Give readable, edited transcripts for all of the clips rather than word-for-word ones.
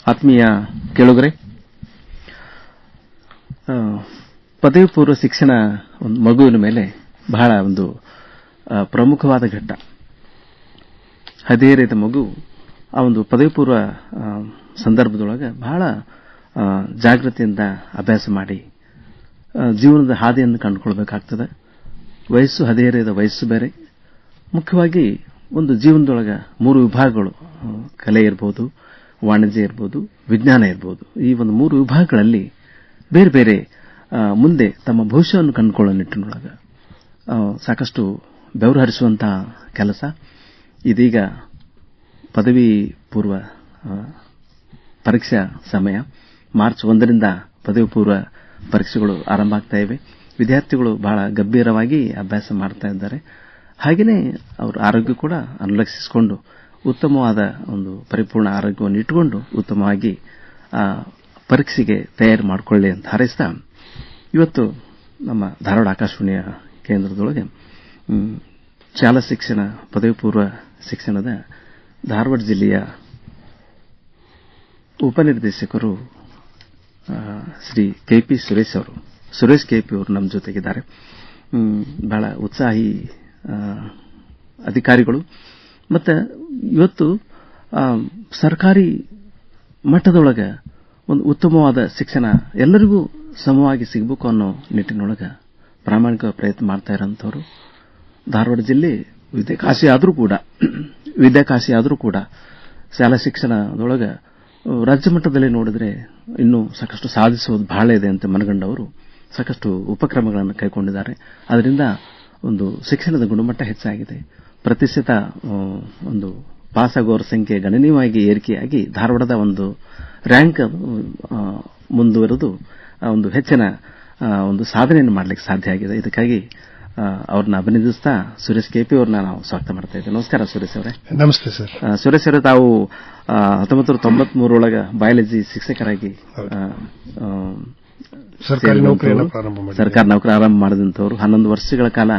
ಆತ್ಮೀಯ ಕೇಳುಗರೆ, ಪದವಿ ಪೂರ್ವ ಶಿಕ್ಷಣ ಒಂದು ಮಗುವಿನ ಮೇಲೆ ಬಹಳ ಒಂದು ಪ್ರಮುಖವಾದ ಘಟ್ಟ. ಹದಿಹರೆಯದ ಮಗು ಆ ಒಂದು ಪದವಿ ಪೂರ್ವ ಸಂದರ್ಭದೊಳಗೆ ಬಹಳ ಜಾಗೃತಿಯಿಂದ ಅಭ್ಯಾಸ ಮಾಡಿ ಜೀವನದ ಹಾದಿಯನ್ನು ಕಂಡುಕೊಳ್ಬೇಕಾಗ್ತದೆ. ವಯಸ್ಸು ಹದಿಹರೆಯದ ವಯಸ್ಸು ಬೇರೆ. ಮುಖ್ಯವಾಗಿ ಒಂದು ಜೀವನದೊಳಗೆ 3 ವಿಭಾಗಗಳು, ಕಲೆ ಇರಬಹುದು, ವಾಣಿಜ್ಯ ಇರಬಹುದು, ವಿಜ್ಞಾನ ಇರಬಹುದು. ಈ ಒಂದು 3 ವಿಭಾಗಗಳಲ್ಲಿ ಬೇರೆ ಬೇರೆ ಮುಂದೆ ತಮ್ಮ ಭವಿಷ್ಯವನ್ನು ಕಂಡುಕೊಳ್ಳೋ ನಿಟ್ಟಿನೊಳಗೆ ಸಾಕಷ್ಟು ಬೆವರು ಹರಿಸುವಂತಹ ಕೆಲಸ. ಇದೀಗ ಪದವಿ ಪೂರ್ವ ಪರೀಕ್ಷಾ ಸಮಯ. ಮಾರ್ಚ್ 1ರಿಂದ ಪದವಿ ಪೂರ್ವ ಪರೀಕ್ಷೆಗಳು ಆರಂಭ ಆಗ್ತಾ ಇವೆ. ವಿದ್ಯಾರ್ಥಿಗಳು ಬಹಳ ಗಂಭೀರವಾಗಿ ಅಭ್ಯಾಸ ಮಾಡ್ತಾ ಇದ್ದಾರೆ. ಹಾಗೆಯೇ ಅವರ ಆರೋಗ್ಯ ಕೂಡ ಅನುಲಕ್ಷಿಸಿಕೊಂಡು ಉತ್ತಮವಾದ ಒಂದು ಪರಿಪೂರ್ಣ ಆರೋಗ್ಯವನ್ನು ಇಟ್ಟುಕೊಂಡು ಉತ್ತಮವಾಗಿ ಪರೀಕ್ಷೆಗೆ ತಯಾರಿ ಮಾಡಿಕೊಳ್ಳಿ ಅಂತ ಹಾರೈಸ್ತಾ, ಇವತ್ತು ನಮ್ಮ ಧಾರವಾಡ ಆಕಾಶವಾಣಿಯ ಕೇಂದ್ರದೊಳಗೆ ಶಾಲಾ ಶಿಕ್ಷಣ ಪದವಿ ಪೂರ್ವ ಶಿಕ್ಷಣದ ಧಾರವಾಡ ಜಿಲ್ಲೆಯ ಉಪನಿರ್ದೇಶಕರು ಶ್ರೀ ಕೆಪಿ ಸುರೇಶ್ ಕೆಪಿ ಅವರು ನಮ್ಮ ಜೊತೆಗಿದ್ದಾರೆ. ಬಹಳ ಉತ್ಸಾಹಿ ಅಧಿಕಾರಿಗಳು. ಮತ್ತು ಇವತ್ತು ಸರ್ಕಾರಿ ಮಟ್ಟದೊಳಗೆ ಒಂದು ಉತ್ತಮವಾದ ಶಿಕ್ಷಣ ಎಲ್ಲರಿಗೂ ಸಮವಾಗಿ ಸಿಗಬೇಕು ಅನ್ನೋ ನಿಟ್ಟಿನೊಳಗೆ ಪ್ರಾಮಾಣಿಕ ಪ್ರಯತ್ನ ಮಾಡ್ತಾ ಇರೋಂಥವ್ರು. ಧಾರವಾಡ ಜಿಲ್ಲೆ ವಿದ್ಯಾಕಾಶಿ ಆದರೂ ಕೂಡ ಶಾಲಾ ಶಿಕ್ಷಣದೊಳಗೆ ರಾಜ್ಯ ಮಟ್ಟದಲ್ಲಿ ನೋಡಿದ್ರೆ ಇನ್ನೂ ಸಾಕಷ್ಟು ಸಾಧಿಸುವುದು ಬಹಳ ಇದೆ ಅಂತ ಮನಗಂಡವರು ಸಾಕಷ್ಟು ಉಪಕ್ರಮಗಳನ್ನು ಕೈಗೊಂಡಿದ್ದಾರೆ. ಅದರಿಂದ ಒಂದು ಶಿಕ್ಷಣದ ಗುಣಮಟ್ಟ ಹೆಚ್ಚಾಗಿದೆ. ಪ್ರತಿಶತ ಒಂದು ಪಾಸ್ ಆಗುವವರ ಸಂಖ್ಯೆ ಗಣನೀಯವಾಗಿ ಏರಿಕೆಯಾಗಿ ಧಾರವಾಡದ ಒಂದು ರ್ಯಾಂಕ್ ಮುಂದುವರೆದು ಒಂದು ಹೆಚ್ಚಿನ ಒಂದು ಸಾಧನೆಯನ್ನು ಮಾಡಲಿಕ್ಕೆ ಸಾಧ್ಯ ಆಗಿದೆ. ಇದಕ್ಕಾಗಿ ಅವ್ರನ್ನ ಅಭಿನಂದಿಸ್ತಾ ಸುರೇಶ್ ಕೆಪಿ ಅವ್ರನ್ನ ನಾವು ಸ್ವಾಗತ ಮಾಡ್ತಾ ಇದ್ದೇವೆ. ನಮಸ್ಕಾರ ಸುರೇಶ್ ಅವರೇ. ನಮಸ್ತೆ ಸರ್. ಸುರೇಶ್ ಅವರೇ, ತಾವು 1993 ಬಯಾಲಜಿ ಶಿಕ್ಷಕರಾಗಿ ಸರ್ಕಾರಿ ನೌಕರಿ ಆರಂಭ ಮಾಡಿದಂಥವ್ರು. 11 ವರ್ಷಗಳ ಕಾಲ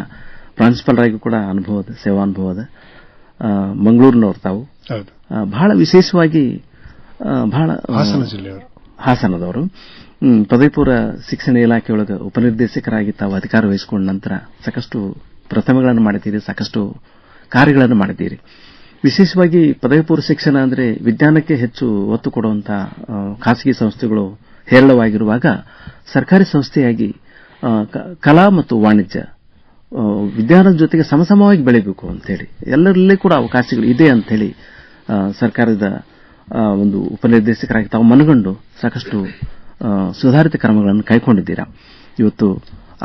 ಪ್ರಾನ್ಸಿಪಲ್ ಆಗಿ ಕೂಡ ಸೇವಾನುಭವದ ಮಂಗಳೂರಿನವರು ತಾವು. ಬಹಳ ವಿಶೇಷವಾಗಿ ಬಹಳ ಹಾಸನದವರು. ಪದವಿ ಪೂರ್ವ ಶಿಕ್ಷಣ ಇಲಾಖೆಯೊಳಗೆ ಉಪನಿರ್ದೇಶಕರಾಗಿ ತಾವು ಅಧಿಕಾರ ವಹಿಸಿಕೊಂಡ ನಂತರ ಸಾಕಷ್ಟು ಪ್ರಥಮಗಳನ್ನು ಮಾಡಿದ್ದೀರಿ, ಸಾಕಷ್ಟು ಕಾರ್ಯಗಳನ್ನು ಮಾಡಿದ್ದೀರಿ. ವಿಶೇಷವಾಗಿ ಪದವಿ ಪೂರ್ವ ಶಿಕ್ಷಣ ಅಂದರೆ ವಿಜ್ಞಾನಕ್ಕೆ ಹೆಚ್ಚು ಒತ್ತು ಕೊಡುವಂತಹ ಖಾಸಗಿ ಸಂಸ್ಥೆಗಳು ಹೇರಳವಾಗಿರುವಾಗ ಸರ್ಕಾರಿ ಸಂಸ್ಥೆಯಾಗಿ ಕಲಾ ಮತ್ತು ವಾಣಿಜ್ಯ ವಿಜ್ಞಾನದ ಜೊತೆಗೆ ಸಮಸಮವಾಗಿ ಬೆಳೆಯಬೇಕು ಅಂತೇಳಿ ಎಲ್ಲರಲ್ಲೇ ಕೂಡ ಅವಕಾಶಗಳು ಇದೆ ಅಂತೇಳಿ ಸರ್ಕಾರದ ಒಂದು ಉಪನಿರ್ದೇಶಕರಾಗಿ ತಾವು ಮನಗಂಡು ಸಾಕಷ್ಟು ಸುಧಾರಿತ ಕ್ರಮಗಳನ್ನು ಕೈಗೊಂಡಿದ್ದೀರಾ. ಇವತ್ತು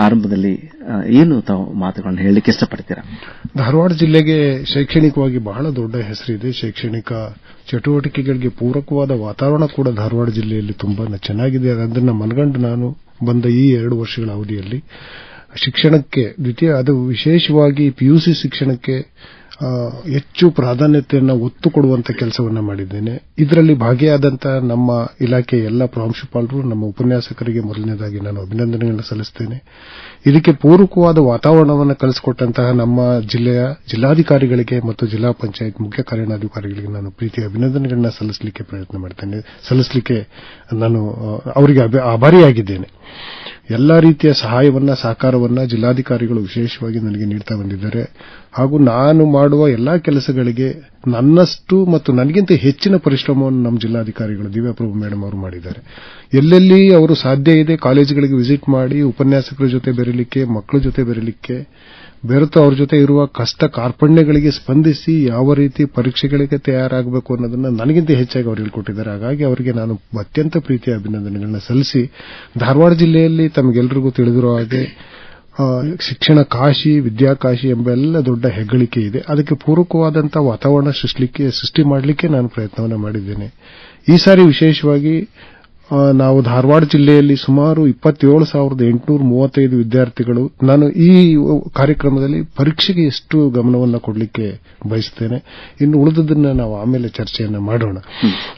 ಆರಂಭದಲ್ಲಿ ಏನು ತಾವು ಮಾತುಗಳನ್ನು ಹೇಳಲಿಕ್ಕೆ ಇಷ್ಟಪಡ್ತೀರಾ? ಧಾರವಾಡ ಜಿಲ್ಲೆಗೆ ಶೈಕ್ಷಣಿಕವಾಗಿ ಬಹಳ ದೊಡ್ಡ ಹೆಸರಿದೆ. ಶೈಕ್ಷಣಿಕ ಚಟುವಟಿಕೆಗಳಿಗೆ ಪೂರಕವಾದ ವಾತಾವರಣ ಕೂಡ ಧಾರವಾಡ ಜಿಲ್ಲೆಯಲ್ಲಿ ತುಂಬಾ ಚೆನ್ನಾಗಿದೆ. ಅದನ್ನು ಮನಗಂಡು ನಾನು ಬಂದ ಈ 2 ವರ್ಷಗಳ ಅವಧಿಯಲ್ಲಿ ಶಿಕ್ಷಣಕ್ಕೆ ಅದು ವಿಶೇಷವಾಗಿ ಪಿಯುಸಿ ಶಿಕ್ಷಣಕ್ಕೆ ಹೆಚ್ಚು ಪ್ರಾಧಾನ್ಯತೆಯನ್ನು ಒತ್ತು ಕೊಡುವಂತ ಕೆಲಸವನ್ನ ಮಾಡಿದ್ದೇನೆ. ಇದರಲ್ಲಿ ಭಾಗಿಯಾದಂತಹ ನಮ್ಮ ಇಲಾಖೆಯ ಎಲ್ಲ ಪ್ರಾಂಶುಪಾಲರು, ನಮ್ಮ ಉಪನ್ಯಾಸಕರಿಗೆ ಮೊದಲನೇದಾಗಿ ನಾನು ಅಭಿನಂದನೆಗಳನ್ನು ಸಲ್ಲಿಸುತ್ತೇನೆ. ಇದಕ್ಕೆ ಪೂರಕವಾದ ವಾತಾವರಣವನ್ನು ಕಲಿಸಿಕೊಟ್ಟಂತಹ ನಮ್ಮ ಜಿಲ್ಲೆಯ ಜಿಲ್ಲಾಧಿಕಾರಿಗಳಿಗೆ ಮತ್ತು ಜಿಲ್ಲಾ ಪಂಚಾಯತ್ ಮುಖ್ಯ ಕಾರ್ಯನಿರ್ವಹಣಾಧಿಕಾರಿಗಳಿಗೆ ನಾನು ಪ್ರೀತಿಯ ಅಭಿನಂದನೆಗಳನ್ನ ಸಲ್ಲಿಸಲಿಕ್ಕೆ ನಾನು ಅವರಿಗೆ ಆಭಾರಿಯಾಗಿದ್ದೇನೆ. ಎಲ್ಲಾ ರೀತಿಯ ಸಹಕಾರವನ್ನ ಜಿಲ್ಲಾಧಿಕಾರಿಗಳು ವಿಶೇಷವಾಗಿ ನನಗೆ ನೀಡ್ತಾ ಬಂದಿದ್ದಾರೆ. ಹಾಗೂ ನಾನು ಮಾಡುವ ಎಲ್ಲಾ ಕೆಲಸಗಳಿಗೆ ನನ್ನಷ್ಟು ಮತ್ತು ನನಗಿಂತ ಹೆಚ್ಚಿನ ಪರಿಶ್ರಮವನ್ನು ನಮ್ಮ ಜಿಲ್ಲಾಧಿಕಾರಿಗಳು ದಿವ್ಯಾಪ್ರಭು ಮೇಡಮ್ ಅವರು ಮಾಡಿದ್ದಾರೆ. ಎಲ್ಲೆಲ್ಲಿ ಅವರು ಸಾಧ್ಯ ಇದೆ ಕಾಲೇಜುಗಳಿಗೆ ವಿಸಿಟ್ ಮಾಡಿ ಉಪನ್ಯಾಸಕರ ಜೊತೆ ಬೆರೆಯಲಿಕ್ಕೆ, ಮಕ್ಕಳ ಜೊತೆ ಬೆರೆಯಲಿಕ್ಕೆ, ಬೆರೆತು ಅವ್ರ ಜೊತೆ ಇರುವ ಕಷ್ಟ ಕಾರ್ಪಣ್ಯಗಳಿಗೆ ಸ್ಪಂದಿಸಿ ಯಾವ ರೀತಿ ಪರೀಕ್ಷೆಗಳಿಗೆ ತಯಾರಾಗಬೇಕು ಅನ್ನೋದನ್ನ ನನಗಿಂತ ಹೆಚ್ಚಾಗಿ ಅವರು ಹೇಳಿಕೊಟ್ಟಿದ್ದಾರೆ. ಹಾಗಾಗಿ ಅವರಿಗೆ ನಾನು ಅತ್ಯಂತ ಪ್ರೀತಿಯ ಅಭಿನಂದನೆಗಳನ್ನ ಸಲ್ಲಿಸಿ, ಧಾರವಾಡ ಜಿಲ್ಲೆಯಲ್ಲಿ ತಮಗೆಲ್ಲರಿಗೂ ತಿಳಿದಿರುವ ಹಾಗೆ ಶಿಕ್ಷಣ ಕಾಶಿ, ವಿದ್ಯಾಕಾಶಿ ಎಂಬ ಎಲ್ಲ ದೊಡ್ಡ ಹೆಗ್ಗಳಿಕೆ ಇದೆ. ಅದಕ್ಕೆ ಪೂರಕವಾದಂತಹ ವಾತಾವರಣ ಸೃಷ್ಟಿ ಮಾಡಲಿಕ್ಕೆ ನಾನು ಪ್ರಯತ್ನವನ್ನು ಮಾಡಿದ್ದೇನೆ. ಈ ಸಾರಿ ವಿಶೇಷವಾಗಿ ನಾವು ಧಾರವಾಡ ಜಿಲ್ಲೆಯಲ್ಲಿ ಸುಮಾರು 27,835 ವಿದ್ಯಾರ್ಥಿಗಳು. ನಾನು ಈ ಕಾರ್ಯಕ್ರಮದಲ್ಲಿ ಪರೀಕ್ಷೆಗೆ ಎಷ್ಟು ಗಮನವನ್ನು ಕೊಡಲಿಕ್ಕೆ ಬಯಸುತ್ತೇನೆ. ಇನ್ನು ಉಳಿದದನ್ನ ನಾವು ಆಮೇಲೆ ಚರ್ಚೆಯನ್ನ ಮಾಡೋಣ.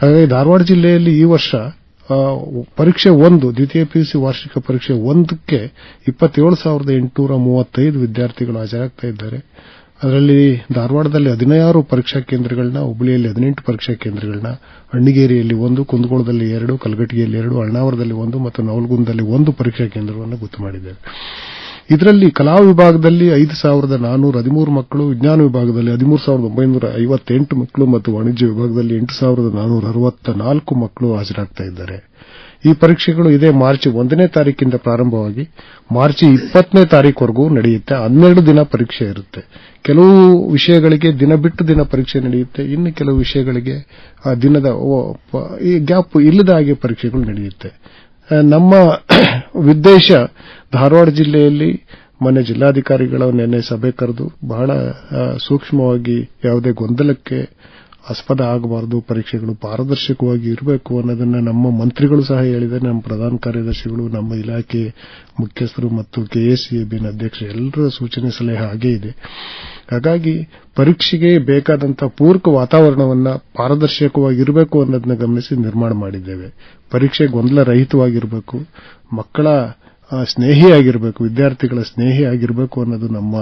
ಹಾಗಾಗಿ ಧಾರವಾಡ ಜಿಲ್ಲೆಯಲ್ಲಿ ಈ ವರ್ಷ ಪರೀಕ್ಷೆ 1 ದ್ವಿತೀಯ ಪಿಯುಸಿ ವಾರ್ಷಿಕ ಪರೀಕ್ಷೆ 1ಕ್ಕೆ 27,835 ವಿದ್ಯಾರ್ಥಿಗಳು ಹಾಜರಾಗ್ತಾ ಇದ್ದಾರೆ. ಅದರಲ್ಲಿ ಧಾರವಾಡದಲ್ಲಿ 16 ಪರೀಕ್ಷಾ ಕೇಂದ್ರಗಳನ್ನ, ಹುಬ್ಬಳ್ಳಿಯಲ್ಲಿ 18 ಪರೀಕ್ಷಾ ಕೇಂದ್ರಗಳನ್ನ, ಅಣ್ಣಿಗೇರಿಯಲ್ಲಿ 1, ಕುಂದಗೋಳದಲ್ಲಿ 2, ಕಲಘಟಗಿಯಲ್ಲಿ 2, ಅಳ್ನಾವರದಲ್ಲಿ 1 ಮತ್ತು ನವಲಗುಂದದಲ್ಲಿ 1 ಪರೀಕ್ಷಾ ಕೇಂದ್ರವನ್ನು ಗೊತ್ತು ಮಾಡಿದ್ದೇವೆ. ಇದರಲ್ಲಿ ಕಲಾ ವಿಭಾಗದಲ್ಲಿ 5,413 ಮಕ್ಕಳು, ವಿಜ್ಞಾನ ವಿಭಾಗದಲ್ಲಿ 13,958 ಮಕ್ಕಳು ಮತ್ತು ವಾಣಿಜ್ಯ ವಿಭಾಗದಲ್ಲಿ 8,464 ಮಕ್ಕಳು ಹಾಜರಾಗ್ತಾ ಇದ್ದಾರೆ. ಈ ಪರೀಕ್ಷೆಗಳು ಇದೇ ಮಾರ್ಚ್ 1ನೇ ತಾರೀಕಿಂದ ಪ್ರಾರಂಭವಾಗಿ ಮಾರ್ಚ್ 20ನೇ ತಾರೀಕುವರೆಗೂ ನಡೆಯುತ್ತೆ. 12 ದಿನ ಪರೀಕ್ಷೆ ಇರುತ್ತೆ. ಕೆಲವು ವಿಷಯಗಳಿಗೆ ದಿನ ಬಿಟ್ಟು ದಿನ ಪರೀಕ್ಷೆ ನಡೆಯುತ್ತೆ, ಇನ್ನು ಕೆಲವು ವಿಷಯಗಳಿಗೆ ದಿನದ ಗ್ಯಾಪ್ ಇಲ್ಲದ ಹಾಗೆ ಪರೀಕ್ಷೆಗಳು ನಡೆಯುತ್ತೆ. ನಮ್ಮ ಉದ್ದೇಶ ಧಾರವಾಡ ಜಿಲ್ಲೆಯಲ್ಲಿ ಮೊನ್ನೆ ಜಿಲ್ಲಾಧಿಕಾರಿಗಳ ನೆನ್ನೆ ಸಭೆ ಕರೆದು ಬಹಳ ಸೂಕ್ಷ್ಮವಾಗಿ ಯಾವುದೇ ಗೊಂದಲಕ್ಕೆ ಆಸ್ಪದ ಆಗಬಾರದು, ಪರೀಕ್ಷೆಗಳು ಪಾರದರ್ಶಕವಾಗಿ ಇರಬೇಕು ಅನ್ನೋದನ್ನ ನಮ್ಮ ಮಂತ್ರಿಗಳು ಸಹ ಹೇಳಿದ್ದಾರೆ. ನಮ್ಮ ಪ್ರಧಾನ ಕಾರ್ಯದರ್ಶಿಗಳು, ನಮ್ಮ ಇಲಾಖೆ ಮುಖ್ಯಸ್ಥರು ಮತ್ತು ಕೆಎಸಿಎಬಿನ ಅಧ್ಯಕ್ಷರು ಎಲ್ಲರ ಸೂಚನೆ ಸಲಹೆ ಹಾಗೇ ಇದೆ. ಹಾಗಾಗಿ ಪರೀಕ್ಷೆಗೆ ಬೇಕಾದಂತಹ ಪೂರಕ ವಾತಾವರಣವನ್ನ ಪಾರದರ್ಶಕವಾಗಿರಬೇಕು ಅನ್ನೋದನ್ನ ಗಮನಿಸಿ ನಿರ್ಮಾಣ ಮಾಡಿದ್ದೇವೆ. ಪರೀಕ್ಷೆ ಗೊಂದಲ ರಹಿತವಾಗಿರಬೇಕು, ಮಕ್ಕಳ ಸ್ನೇಹಿಯಾಗಿರಬೇಕು, ವಿದ್ಯಾರ್ಥಿಗಳ ಸ್ನೇಹಿಯಾಗಿರಬೇಕು ಅನ್ನೋದು ನಮ್ಮ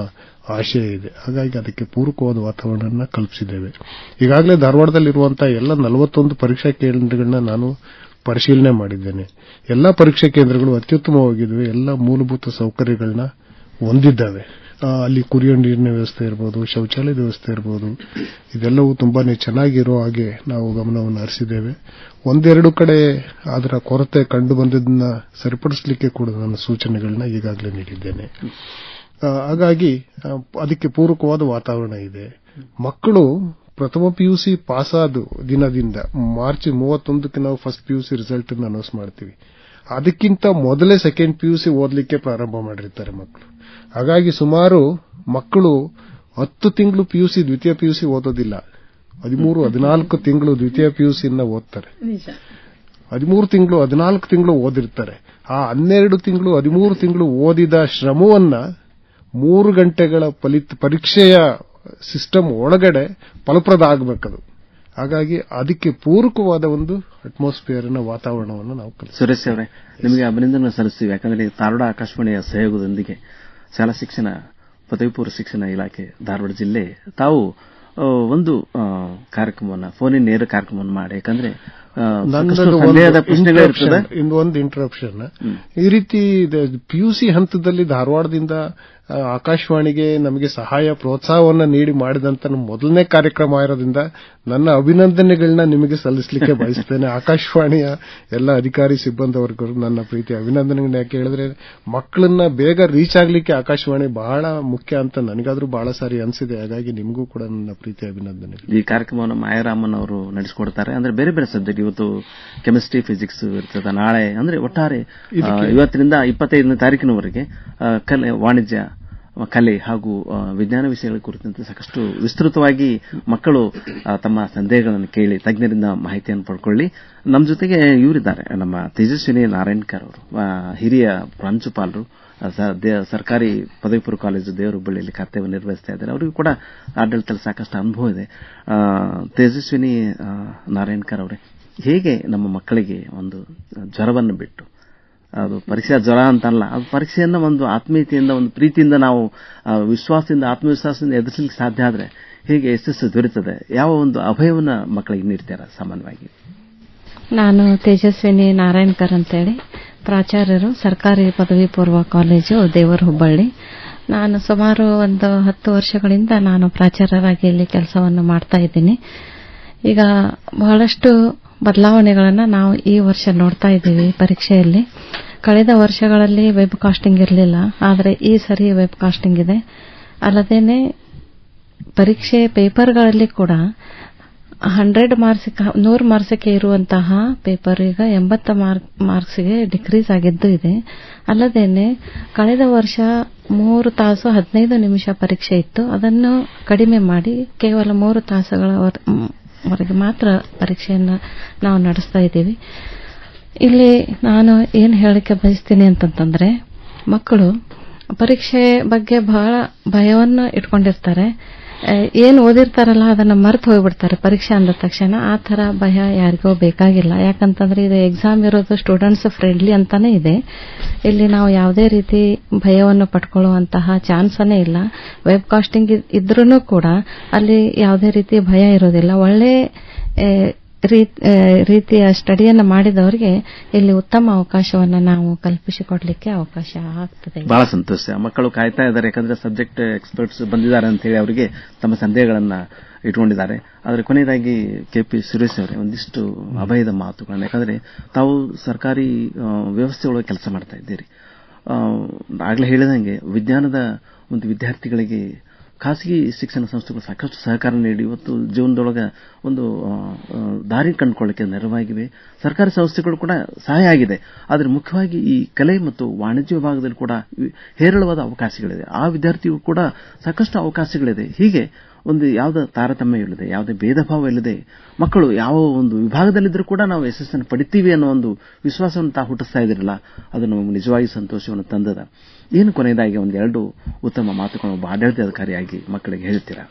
ಆಶಯ ಇದೆ. ಹಾಗಾಗಿ ಅದಕ್ಕೆ ಪೂರಕವಾದ ವಾತಾವರಣವನ್ನು ಕಲ್ಪಿಸಿದ್ದೇವೆ. ಈಗಾಗಲೇ ಧಾರವಾಡದಲ್ಲಿರುವಂತಹ ಎಲ್ಲ 41 ಪರೀಕ್ಷಾ ಕೇಂದ್ರಗಳನ್ನ ನಾನು ಪರಿಶೀಲನೆ ಮಾಡಿದ್ದೇನೆ. ಎಲ್ಲಾ ಪರೀಕ್ಷಾ ಕೇಂದ್ರಗಳು ಅತ್ಯುತ್ತಮವಾಗಿವೆ, ಎಲ್ಲ ಮೂಲಭೂತ ಸೌಕರ್ಯಗಳನ್ನ ಹೊಂದಿದ್ದಾವೆ. ಅಲ್ಲಿ ಕುಡಿಯುವ ನೀರಿನ ವ್ಯವಸ್ಥೆ ಇರಬಹುದು, ಶೌಚಾಲಯದ ವ್ಯವಸ್ಥೆ ಇರಬಹುದು, ಇದೆಲ್ಲವೂ ತುಂಬಾನೇ ಚೆನ್ನಾಗಿರೋ ಹಾಗೆ ನಾವು ಗಮನವನ್ನು ಹರಿಸಿದ್ದೇವೆ. ಒಂದೆರಡು ಕಡೆ ಅದರ ಕೊರತೆ ಕಂಡು ಬಂದದನ್ನ ಸರಿಪಡಿಸಲಿಕ್ಕೆ ಕೂಡ ನನ್ನ ಸೂಚನೆಗಳನ್ನ ಈಗಾಗಲೇ ನೀಡಿದ್ದೇನೆ. ಹಾಗಾಗಿ ಅದಕ್ಕೆ ಪೂರಕವಾದ ವಾತಾವರಣ ಇದೆ. ಮಕ್ಕಳು ಪ್ರಥಮ ಪಿಯುಸಿ ಪಾಸ್ ಆದ ದಿನದಿಂದ ಮಾರ್ಚ್ 31ಕ್ಕೆ ನಾವು ಫಸ್ಟ್ ಪಿಯುಸಿ ರಿಸಲ್ಟ್ ಅನ್ನು ಅನೌನ್ಸ್ ಮಾಡ್ತೀವಿ. ಅದಕ್ಕಿಂತ ಮೊದಲೇ ಸೆಕೆಂಡ್ ಪಿಯುಸಿ ಓದಲಿಕ್ಕೆ ಪ್ರಾರಂಭ ಮಾಡಿರ್ತಾರೆ ಮಕ್ಕಳು. ಹಾಗಾಗಿ ಸುಮಾರು ಮಕ್ಕಳು 10 ತಿಂಗಳು ಪಿಯುಸಿ ದ್ವಿತೀಯ ಪಿಯುಸಿ ಓದೋದಿಲ್ಲ, 13-14 ತಿಂಗಳು ದ್ವಿತೀಯ ಪಿಯುಸಿಯನ್ನ ಓದ್ತಾರೆ. 13 ತಿಂಗಳು 14 ತಿಂಗಳು ಓದಿರ್ತಾರೆ. ಆ 12 ತಿಂಗಳು 13 ತಿಂಗಳು ಓದಿದ ಶ್ರಮವನ್ನ 3 ಗಂಟೆಗಳ ಪರೀಕ್ಷೆಯ ಸಿಸ್ಟಮ್ ಒಳಗಡೆ ಫಲಪ್ರದ ಆಗಬೇಕದು. ಹಾಗಾಗಿ ಅದಕ್ಕೆ ಪೂರಕವಾದ ಒಂದು ಅಟ್ಮಾಸ್ಫಿಯರ್ ವಾತಾವರಣವನ್ನು ನಾವು ಸುರೇಶ್ ಅವರೇ, ನಿಮಗೆ ಅಭಿನಂದನೆ ಸಲ್ಲಿಸ್ತೀವಿ. ಯಾಕಂದ್ರೆ ಧಾರವಾಡ ಆಕಾಶವಾಣಿಯ ಸಹಯೋಗದೊಂದಿಗೆ ಶಾಲಾ ಶಿಕ್ಷಣ ಪದವಿ ಪೂರ್ವ ಶಿಕ್ಷಣ ಇಲಾಖೆ ಧಾರವಾಡ ಜಿಲ್ಲೆ ತಾವು ಒಂದು ಕಾರ್ಯಕ್ರಮವನ್ನು ಫೋನ್ ಇನ್ ನೇರ ಕಾರ್ಯಕ್ರಮವನ್ನು ಮಾಡಿ, ಯಾಕಂದ್ರೆ ಒಂದು ಇಂಟರಪ್ಷನ್ ಈ ರೀತಿ ಪಿಯುಸಿ ಹಂತದಲ್ಲಿ ಧಾರವಾಡದಿಂದ ಆಕಾಶವಾಣಿಗೆ ನಮಗೆ ಸಹಾಯ ಪ್ರೋತ್ಸಾಹವನ್ನು ನೀಡಿ ಮಾಡಿದಂತ ಮೊದಲನೇ ಕಾರ್ಯಕ್ರಮ ಇರೋದ್ರಿಂದ ನನ್ನ ಅಭಿನಂದನೆಗಳನ್ನ ನಿಮಗೆ ಸಲ್ಲಿಸಲಿಕ್ಕೆ ಬಯಸ್ತೇನೆ. ಆಕಾಶವಾಣಿಯ ಎಲ್ಲ ಅಧಿಕಾರಿ ಸಿಬ್ಬಂದಿ ವರ್ಗರು ನನ್ನ ಪ್ರೀತಿ ಅಭಿನಂದನೆಗಳನ್ನ. ಯಾಕೆ ಹೇಳಿದ್ರೆ ಮಕ್ಕಳನ್ನ ಬೇಗ ರೀಚ್ ಆಗ್ಲಿಕ್ಕೆ ಆಕಾಶವಾಣಿ ಬಹಳ ಮುಖ್ಯ ಅಂತ ನನಗಾದ್ರೂ ಬಹಳ ಸಾರಿ ಅನಿಸಿದೆ. ಹಾಗಾಗಿ ನಿಮಗೂ ಕೂಡ ನನ್ನ ಪ್ರೀತಿ ಅಭಿನಂದನೆ. ಈ ಕಾರ್ಯಕ್ರಮವನ್ನು ಮಾಯಾರಾಮನ್ ಅವರು ನಡೆಸಿಕೊಡ್ತಾರೆ. ಅಂದ್ರೆ ಬೇರೆ ಬೇರೆ ಸಬ್ಜೆಕ್ಟ್, ಇವತ್ತು ಕೆಮಿಸ್ಟ್ರಿ, ಫಿಸಿಕ್ಸ್ ಇರ್ತದೆ, ನಾಳೆ ಅಂದ್ರೆ ಒಟ್ಟಾರೆ ಇವತ್ತಿನಿಂದ 25ನೇ ತಾರೀಕಿನವರೆಗೆ ವಾಣಿಜ್ಯ, ಕಲೆ ಹಾಗೂ ವಿಜ್ಞಾನ ವಿಷಯಗಳ ಕುರಿತಂತೆ ಸಾಕಷ್ಟು ವಿಸ್ತೃತವಾಗಿ ಮಕ್ಕಳು ತಮ್ಮ ಸಂದೇಹಗಳನ್ನು ಕೇಳಿ ತಜ್ಞರಿಂದ ಮಾಹಿತಿಯನ್ನು ಪಡ್ಕೊಳ್ಳಿ. ನಮ್ಮ ಜೊತೆಗೆ ಇವರಿದ್ದಾರೆ, ನಮ್ಮ ತೇಜಸ್ವಿನಿ ನಾರಾಯಣ್ಕರ್ ಅವರು, ಹಿರಿಯ ಪ್ರಾಂಶುಪಾಲರು, ಸರ್ಕಾರಿ ಪದವಿ ಪೂರ್ವ ಕಾಲೇಜು ದೇವರಹುಬ್ಬಳ್ಳಿಯಲ್ಲಿ ಕರ್ತವ್ಯ ನಿರ್ವಹಿಸ್ತಾ ಇದ್ದಾರೆ. ಅವರಿಗೂ ಕೂಡ ಆಡಳಿತದಲ್ಲಿ ಸಾಕಷ್ಟು ಅನುಭವ ಇದೆ. ತೇಜಸ್ವಿನಿ ನಾರಾಯಣ್ಕರ್ ಅವರೇ, ಹೇಗೆ ನಮ್ಮ ಮಕ್ಕಳಿಗೆ ಒಂದು ಜ್ವರವನ್ನು ಬಿಟ್ಟು, ಅದು ಪರೀಕ್ಷಾ ಜ್ವರ ಅಂತಲ್ಲ, ಅದು ಪರೀಕ್ಷೆಯನ್ನ ಒಂದು ಆತ್ಮೀಯತೆಯಿಂದ, ಒಂದು ಪ್ರೀತಿಯಿಂದ ನಾವು ವಿಶ್ವಾಸದಿಂದ, ಆತ್ಮವಿಶ್ವಾಸದಿಂದ ಎದುರಿಸಲಿಕ್ಕೆ ಸಾಧ್ಯ ಆದರೆ ಹೇಗೆ ಯಶಸ್ಸು ದೊರೆಯುತ್ತದೆ? ಯಾವ ಒಂದು ಅಭಯವನ್ನ ಮಕ್ಕಳಿಗೆ ನೀಡ್ತಾರೆ ಸಾಮಾನ್ಯವಾಗಿ? ನಾನು ತೇಜಸ್ವಿನಿ ನಾರಾಯಣ್ಕರ್ ಅಂತೇಳಿ, ಪ್ರಾಚಾರ್ಯರು, ಸರ್ಕಾರಿ ಪದವಿ ಪೂರ್ವ ಕಾಲೇಜು ದೇವರಹುಬ್ಬಳ್ಳಿ. ನಾನು ಸುಮಾರು ಒಂದು 10 ವರ್ಷಗಳಿಂದ ನಾನು ಪ್ರಾಚಾರ್ಯರಾಗಿ ಇಲ್ಲಿ ಕೆಲಸವನ್ನು ಮಾಡ್ತಾ ಇದ್ದೀನಿ. ಈಗ ಬಹಳಷ್ಟು ಬದಲಾವಣೆಗಳನ್ನು ನಾವು ಈ ವರ್ಷ ನೋಡ್ತಾ ಇದ್ದೀವಿ ಪರೀಕ್ಷೆಯಲ್ಲಿ. ಕಳೆದ ವರ್ಷಗಳಲ್ಲಿ ವೆಬ್ ಕಾಸ್ಟಿಂಗ್ ಇರಲಿಲ್ಲ, ಆದರೆ ಈ ಸರಿ ವೆಬ್ ಕಾಸ್ಟಿಂಗ್ ಇದೆ. ಅಲ್ಲದೇನೆ ಪರೀಕ್ಷೆ ಪೇಪರ್ಗಳಲ್ಲಿ ಕೂಡ 100 ಮಾರ್ಕ್ಸ್ಗೆ ಇರುವಂತಹ ಪೇಪರ್ ಈಗ 80 ಮಾರ್ಕ್ಸ್ಗೆ ಡಿಕ್ರೀಸ್ ಆಗಿದ್ದು ಇದೆ. ಅಲ್ಲದೇನೆ ಕಳೆದ ವರ್ಷ 3 ತಾಸು 15 ನಿಮಿಷ ಪರೀಕ್ಷೆ ಇತ್ತು, ಅದನ್ನು ಕಡಿಮೆ ಮಾಡಿ ಕೇವಲ 3 ತಾಸುಗಳವರೆಗೆ ಮಾತ್ರ ಪರೀಕ್ಷೆಯನ್ನು ನಾವು ನಡೆಸ್ತಾ ಇದ್ದೀವಿ. ಇಲ್ಲಿ ನಾನು ಏನು ಹೇಳಕ್ಕೆ ಬಯಸ್ತೀನಿ ಅಂತಂದ್ರೆ, ಮಕ್ಕಳು ಪರೀಕ್ಷೆ ಬಗ್ಗೆ ಬಹಳ ಭಯವನ್ನು ಇಟ್ಕೊಂಡಿರ್ತಾರೆ. ಏನ್ ಓದಿರ್ತಾರಲ್ಲ ಅದನ್ನ ಮರೆತು ಹೋಗ್ಬಿಡ್ತಾರೆ ಪರೀಕ್ಷೆ ಅಂದ ತಕ್ಷಣ. ಆ ತರ ಭಯ ಯಾರಿಗೋ ಬೇಕಾಗಿಲ್ಲ. ಯಾಕಂತಂದ್ರೆ ಇದು ಎಕ್ಸಾಮ್ ಇರೋದು ಸ್ಟೂಡೆಂಟ್ಸ್ ಫ್ರೆಂಡ್ಲಿ ಅಂತಾನೆ ಇದೆ. ಇಲ್ಲಿ ನಾವು ಯಾವುದೇ ರೀತಿ ಭಯವನ್ನು ಪಡ್ಕೊಳ್ಳುವಂತಹ ಚಾನ್ಸನೇ ಇಲ್ಲ. ವೆಬ್ ಕಾಸ್ಟಿಂಗ್ ಇದ್ರೂ ಕೂಡ ಅಲ್ಲಿ ಯಾವುದೇ ರೀತಿ ಭಯ ಇರೋದಿಲ್ಲ. ಒಳ್ಳೆ ರೀತಿಯ ಸ್ಟಡಿಯನ್ನು ಮಾಡಿದವರಿಗೆ ಇಲ್ಲಿ ಉತ್ತಮ ಅವಕಾಶವನ್ನ ನಾವು ಕಲ್ಪಿಸಿಕೊಡ್ಲಿಕ್ಕೆ ಅವಕಾಶ ಆಗ್ತದೆ. ಬಹಳ ಸಂತೋಷ. ಮಕ್ಕಳು ಕಾಯ್ತಾ ಇದ್ದಾರೆ, ಯಾಕಂದ್ರೆ ಸಬ್ಜೆಕ್ಟ್ ಎಕ್ಸ್ಪರ್ಟ್ಸ್ ಬಂದಿದ್ದಾರೆ ಅಂತ ಹೇಳಿ ಅವರಿಗೆ ತಮ್ಮ ಸಂದೇಹಗಳನ್ನ ಇಟ್ಕೊಂಡಿದ್ದಾರೆ. ಆದರೆ ಕೊನೆಯದಾಗಿ ಕೆಪಿ ಸುರೇಶ್ ಅವರೇ, ಒಂದಿಷ್ಟು ಅಭಯದ ಮಾತುಗಳನ್ನ, ಯಾಕಂದ್ರೆ ತಾವು ಸರ್ಕಾರಿ ವ್ಯವಸ್ಥೆಯೊಳಗೆ ಕೆಲಸ ಮಾಡ್ತಾ ಇದ್ದೀರಿ. ಆಗ್ಲೇ ಹೇಳಿದಂಗೆ ವಿಜ್ಞಾನದ ಒಂದು ವಿದ್ಯಾರ್ಥಿಗಳಿಗೆ ಖಾಸಗಿ ಶಿಕ್ಷಣ ಸಂಸ್ಥೆಗಳು ಸಾಕಷ್ಟು ಸಹಕಾರ ನೀಡಿ ಇವತ್ತು ಜೀವನದೊಳಗೆ ಒಂದು ದಾರಿ ಕಂಡುಕೊಳ್ಳಕ್ಕೆ ನೆರವಾಗಿವೆ. ಸರ್ಕಾರಿ ಸಂಸ್ಥೆಗಳು ಕೂಡ ಸಹಾಯ ಆಗಿದೆ. ಆದರೆ ಮುಖ್ಯವಾಗಿ ಈ ಕಲೆ ಮತ್ತು ವಾಣಿಜ್ಯ ವಿಭಾಗದಲ್ಲಿ ಕೂಡ ಹೇರಳವಾದ ಅವಕಾಶಗಳಿದೆ. ಆ ವಿದ್ಯಾರ್ಥಿಗೂ ಕೂಡ ಸಾಕಷ್ಟು ಅವಕಾಶಗಳಿದೆ. ಹೀಗೆ ಒಂದು ಯಾವುದೇ ತಾರತಮ್ಯ ಇಲ್ಲದೆ, ಯಾವುದೇ ಭೇದ ಭಾವ ಇಲ್ಲದೆ ಮಕ್ಕಳು ಯಾವ ಒಂದು ವಿಭಾಗದಲ್ಲಿದ್ದರೂ ಕೂಡ ನಾವು ಯಶಸ್ಸನ್ನು ಪಡಿತೀವಿ ಅನ್ನೋ ಒಂದು ವಿಶ್ವಾಸವನ್ನು ತಾವು ಹುಟ್ಟಿಸ್ತಾ ಇದ್ದಿರಲ್ಲ, ಅದು ನಮಗೆ ನಿಜವಾಗಿ ಸಂತೋಷವನ್ನು ತಂದದ. ಏನು ಕೊನೆಯದಾಗಿ ಒಂದೆರಡು ಉತ್ತಮ ಮಾತುಗಳನ್ನು ಒಬ್ಬ ಆಡಳಿತಾಧಿಕಾರಿಯಾಗಿ ಮಕ್ಕಳಿಗೆ ಹೇಳ್ತೀರಾ?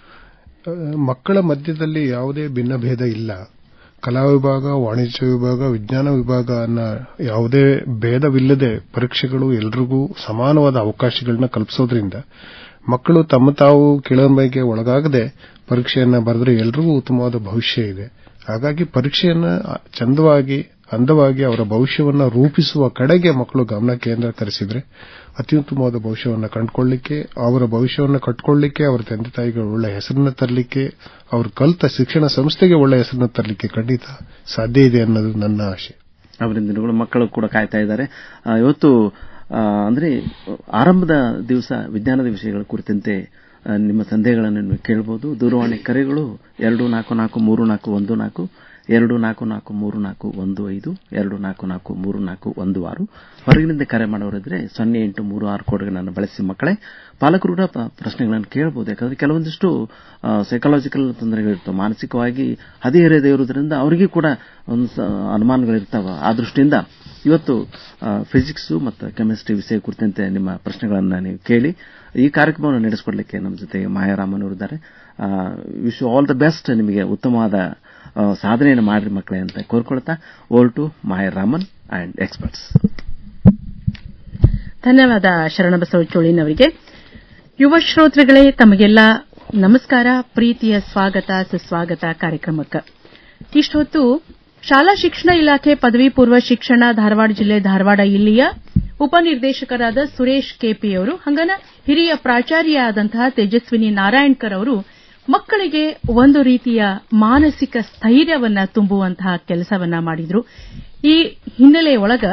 ಮಕ್ಕಳ ಮಧ್ಯದಲ್ಲಿ ಯಾವುದೇ ಭಿನ್ನಭೇದ ಇಲ್ಲ. ಕಲಾ ವಿಭಾಗ, ವಾಣಿಜ್ಯ ವಿಭಾಗ, ವಿಜ್ಞಾನ ವಿಭಾಗ ಅನ್ನೋ ಯಾವುದೇ ಭೇದವಿಲ್ಲದೆ ಪರೀಕ್ಷೆಗಳು ಎಲ್ರಿಗೂ ಸಮಾನವಾದ ಅವಕಾಶಗಳನ್ನ ಕಲ್ಪಿಸೋದ್ರಿಂದ ಮಕ್ಕಳು ತಮ್ಮ ತಾವು ಕೆಳಮೈಗೆ ಒಳಗಾಗದೆ ಪರೀಕ್ಷೆಯನ್ನ ಬರೆದ್ರೆ ಎಲ್ರಿಗೂ ಉತ್ತಮವಾದ ಭವಿಷ್ಯ ಇದೆ. ಹಾಗಾಗಿ ಪರೀಕ್ಷೆಯನ್ನ ಚಂದವಾಗಿ, ಅಂದವಾಗಿ ಅವರ ಭವಿಷ್ಯವನ್ನ ರೂಪಿಸುವ ಕಡೆಗೆ ಮಕ್ಕಳು ಗಮನ ಕೇಂದ್ರೀಕರಿಸಿದ್ರೆ ಅತ್ಯುತ್ತಮವಾದ ಭವಿಷ್ಯವನ್ನು ಕಂಡುಕೊಳ್ಳಲಿಕ್ಕೆ, ಅವರ ಭವಿಷ್ಯವನ್ನು ಕಟ್ಟಿಕೊಳ್ಳಲಿಕ್ಕೆ, ಅವರ ತಂದೆ ತಾಯಿಗಳು ಒಳ್ಳೆ ಹೆಸರನ್ನ ತರಲಿಕ್ಕೆ, ಅವರು ಕಲಿತ ಶಿಕ್ಷಣ ಸಂಸ್ಥೆಗೆ ಒಳ್ಳೆ ಹೆಸರನ್ನ ತರಲಿಕ್ಕೆ ಖಂಡಿತ ಸಾಧ್ಯ ಇದೆ ಅನ್ನೋದು ನನ್ನ ಆಶೆ. ಅವರಿಂದ ಮಕ್ಕಳು ಕೂಡ ಕಾಯ್ತಾ ಇದ್ದಾರೆ. ಇವತ್ತು ಅಂದ್ರೆ ಆರಂಭದ ದಿವಸ ವಿಜ್ಞಾನದ ವಿಷಯಗಳ ಕುರಿತಂತೆ ನಿಮ್ಮ ಸಂದೇಹಗಳನ್ನು ಕೇಳಬಹುದು. ದೂರವಾಣಿ ಕರೆಗಳು 244341 244341 244341 ಹೊರಗಿನಿಂದ ಕರೆ ಮಾಡೋರಿದ್ರೆ 0836 ಕೋಡ್ಗಳನ್ನು ಬಳಸಿ ಮಕ್ಕಳೇ. ಪಾಲಕರು ಕೂಡ ಪ್ರಶ್ನೆಗಳನ್ನು ಕೇಳಬಹುದು. ಯಾಕಂದ್ರೆ ಕೆಲವೊಂದಿಷ್ಟು ಸೈಕಾಲಜಿಕಲ್ ತೊಂದರೆಗಳಿರ್ತವೆ, ಮಾನಸಿಕವಾಗಿ ಹದಿಹರೆಯದೇ ಇರುವುದರಿಂದ ಅವರಿಗೆ ಕೂಡ ಒಂದು ಅನುಮಾನಗಳಿರ್ತಾವೆ. ಆ ದೃಷ್ಟಿಯಿಂದ ಇವತ್ತು ಫಿಸಿಕ್ಸ್ ಮತ್ತು ಕೆಮಿಸ್ಟ್ರಿ ವಿಷಯ ಕುರಿತಂತೆ ನಿಮ್ಮ ಪ್ರಶ್ನೆಗಳನ್ನು ನೀವು ಕೇಳಿ. ಈ ಕಾರ್ಯಕ್ರಮವನ್ನು ನಡೆಸಿಕೊಡ್ಲಿಕ್ಕೆ ನಮ್ಮ ಜೊತೆ ಮಾಯಾರಾಮನ್ ಅವರಿದ್ದಾರೆ. Wish all the best. ನಿಮಗೆ ಉತ್ತಮವಾದ ಸಾಧನೆಯನ್ನು ಮಾಡ್ರಿ ಮಕ್ಕಳೇ ಅಂತ ಕೋರ್ಕೊಳ್ತಾ ಓಲ್ ಟು ಮಾಯಾರಾಮನ್ ಅಂಡ್ ಎಕ್ಸ್ಪರ್ಟ್ಸ್. ಧನ್ಯವಾದ ಶರಣಬಸವ ಚೋಳಿನವರಿಗೆ. ಯುವ ಶ್ರೋತೃಗಳೇ, ತಮಗೆಲ್ಲ ನಮಸ್ಕಾರ, ಪ್ರೀತಿಯ ಸ್ವಾಗತ ಸುಸ್ವಾಗತ ಕಾರ್ಯಕ್ರಮಕ್ಕೆ. ಇಷ್ಟೊತ್ತು ಶಾಲಾ ಶಿಕ್ಷಣ ಇಲಾಖೆ ಪದವಿ ಪೂರ್ವ ಶಿಕ್ಷಣ ಧಾರವಾಡ ಜಿಲ್ಲೆ ಧಾರವಾಡ ಇಲ್ಲಿಯ ಉಪನಿರ್ದೇಶಕರಾದ ಸುರೇಶ್ ಕೆಪಿ ಅವರು, ಹಂಗನ ಹಿರಿಯ ಪ್ರಾಚಾರ್ಯರಾದಂತಹ ತೇಜಸ್ವಿನಿ ನಾರಾಯಣ್ಕರ್ ಅವರು ಮಕ್ಕಳಿಗೆ ಒಂದು ರೀತಿಯ ಮಾನಸಿಕ ಸ್ಥೈರ್ಯವನ್ನ ತುಂಬುವಂತಹ ಕೆಲಸವನ್ನ ಮಾಡಿದ್ರು. ಈ ಹಿನ್ನೆಲೆಯೊಳಗ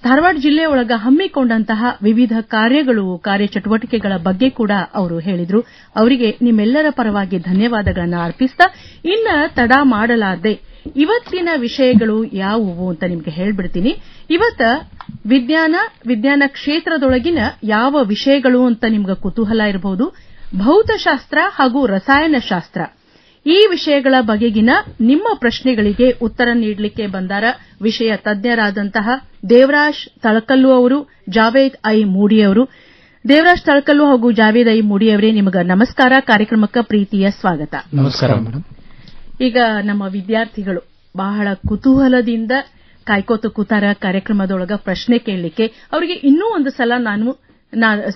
ಧಾರವಾಡ ಜಿಲ್ಲೆಯೊಳಗ ಹಮ್ಮಿಕೊಂಡಂತಹ ವಿವಿಧ ಕಾರ್ಯಗಳು, ಕಾರ್ಯಚಟುವಟಿಕೆಗಳ ಬಗ್ಗೆ ಕೂಡ ಅವರು ಹೇಳಿದ್ರು. ಅವರಿಗೆ ನಿಮ್ಮೆಲ್ಲರ ಪರವಾಗಿ ಧನ್ಯವಾದಗಳನ್ನು ಅರ್ಪಿಸ್ತಾ, ಇನ್ನ ತಡ ಮಾಡಲಾರದೆ ಇವತ್ತಿನ ವಿಷಯಗಳು ಯಾವುವು ಅಂತ ನಿಮಗೆ ಹೇಳ್ಬಿಡ್ತೀನಿ. ಇವತ್ತ ವಿಜ್ಞಾನ ಕ್ಷೇತ್ರದೊಳಗಿನ ಯಾವ ವಿಷಯಗಳು ಅಂತ ನಿಮ್ಗೆ ಕುತೂಹಲ ಇರಬಹುದು. ಭೌತಶಾಸ್ತ್ರ ಹಾಗೂ ರಸಾಯನಶಾಸ್ತ್ರ ಈ ವಿಷಯಗಳ ಬಗೆಗಿನ ನಿಮ್ಮ ಪ್ರಶ್ನೆಗಳಿಗೆ ಉತ್ತರ ನೀಡಲಿಕ್ಕೆ ಬಂದಾರ ವಿಷಯ ತಜ್ಞರಾದಂತಹ ದೇವರಾಜ್ ತಳಕಲ್ಲು ಅವರು, ಜಾವೇದ್ ಐ ಮೂಡಿ ಅವರು. ದೇವರಾಜ್ ತಳಕಲ್ಲು ಹಾಗೂ ಜಾವೇದ್ ಐ ಮೂಡಿ ಅವರೇ, ನಿಮಗೆ ನಮಸ್ಕಾರ. ಕಾರ್ಯಕ್ರಮಕ್ಕೆ ಪ್ರೀತಿಯ ಸ್ವಾಗತ. ನಮಸ್ಕಾರ ಮೇಡಮ್. ಈಗ ನಮ್ಮ ವಿದ್ಯಾರ್ಥಿಗಳು ಬಹಳ ಕುತೂಹಲದಿಂದ ಕಾಯ್ಕೋತ ಕೂತಾರ ಕಾರ್ಯಕ್ರಮದೊಳಗ ಪ್ರಶ್ನೆ ಕೇಳಲಿಕ್ಕೆ. ಅವರಿಗೆ ಇನ್ನೂ ಒಂದು ಸಲ ನಾನು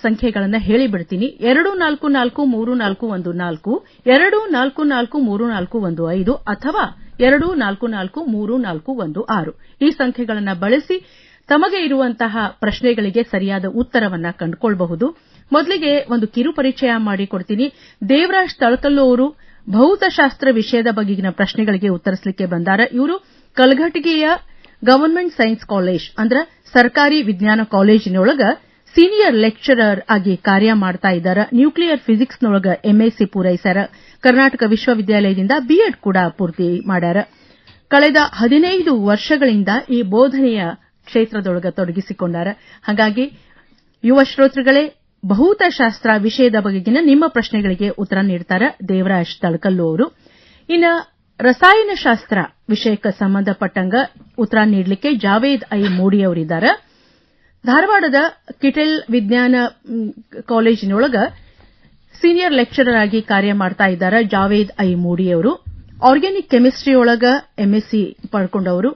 ಸಂಖ್ಯೆಗಳನ್ನ ಹೇಳಿಬಿಡ್ತೀನಿ. 244341 244341 ಅಥವಾ 244341 ಈ ಸಂಖ್ಯೆಗಳನ್ನ ಬಳಸಿ ತಮಗೆ ಇರುವಂತಹ ಪ್ರಶ್ನೆಗಳಿಗೆ ಸರಿಯಾದ ಉತ್ತರವನ್ನ ಕಂಡುಕೊಳ್ಳಬಹುದು. ಮೊದಲಿಗೆ ಒಂದು ಕಿರು ಪರಿಚಯ ಮಾಡಿಕೊಡ್ತೀನಿ. ದೇವರಾಜ್ ತಳಕಲ್ಲು ಅವರು ಭೌತಶಾಸ್ತ್ರ ವಿಷಯದ ಬಗೆಗಿನ ಪ್ರಶ್ನೆಗಳಿಗೆ ಉತ್ತರಿಸಲಿಕ್ಕೆ ಬಂದಾರ. ಇವರು ಕಲಘಟಗಿಯ ಗವರ್ನಮೆಂಟ್ ಸೈನ್ಸ್ ಕಾಲೇಜ್ ಅಂದ್ರೆ ಸರ್ಕಾರಿ ವಿಜ್ಞಾನ ಕಾಲೇಜಿನೊಳಗ ಸೀನಿಯರ್ ಲೆಕ್ಚರರ್ ಆಗಿ ಕಾರ್ಯ ಮಾಡ್ತಾ ಇದ್ದಾರೆ. ನ್ಯೂಕ್ಲಿಯರ್ ಫಿಸಿಕ್ಸ್ನೊಳಗ ಎಂಎಸ್ಸಿ ಪೂರೈಸ್ಯಾರ. ಕರ್ನಾಟಕ ವಿಶ್ವವಿದ್ಯಾಲಯದಿಂದ ಬಿಎಡ್ ಕೂಡ ಪೂರ್ತಿ ಮಾಡ್ಯಾರ. ಕಳೆದ 15 ವರ್ಷಗಳಿಂದ ಈ ಬೋಧನೆಯ ಕ್ಷೇತ್ರದೊಳಗ ತೊಡಗಿಸಿಕೊಂಡಾರ. ಹಾಗಾಗಿ ಯುವ ಶ್ರೋತೃಗಳೇ, ಭೌತಶಾಸ್ತ್ರ ವಿಷಯದ ಬಗೆಗಿನ ನಿಮ್ಮ ಪ್ರಶ್ನೆಗಳಿಗೆ ಉತ್ತರ ನೀಡ್ತಾರೆ ದೇವರಾಜ್ ತಳಕಲ್ಲು ಅವರು. ಇನ್ನು ರಸಾಯನಶಾಸ್ತ್ರ ವಿಷಯಕ್ಕೆ ಸಂಬಂಧಪಟ್ಟಂಗ ಉತ್ತರ ನೀಡಲಿಕ್ಕೆ ಜಾವೇದ್ ಐ ಮೂಡಿ ಅವರಿದ್ದಾರೆ. ಧಾರವಾಡದ ಕಿಟೆಲ್ ವಿಜ್ಞಾನ ಕಾಲೇಜಿನೊಳಗ ಸೀನಿಯರ್ ಲೆಕ್ಚರರ್ ಆಗಿ ಕಾರ್ಯ ಮಾಡ್ತಾ ಇದ್ದಾರೆ ಜಾವೇದ್ ಐ ಮೂಡಿಯವರು. ಆರ್ಗ್ಯಾನಿಕ್ ಕೆಮಿಸ್ಟ್ರಿ ಒಳಗ ಎಂಎಸ್ಸಿ ಪಡ್ಕೊಂಡವರು.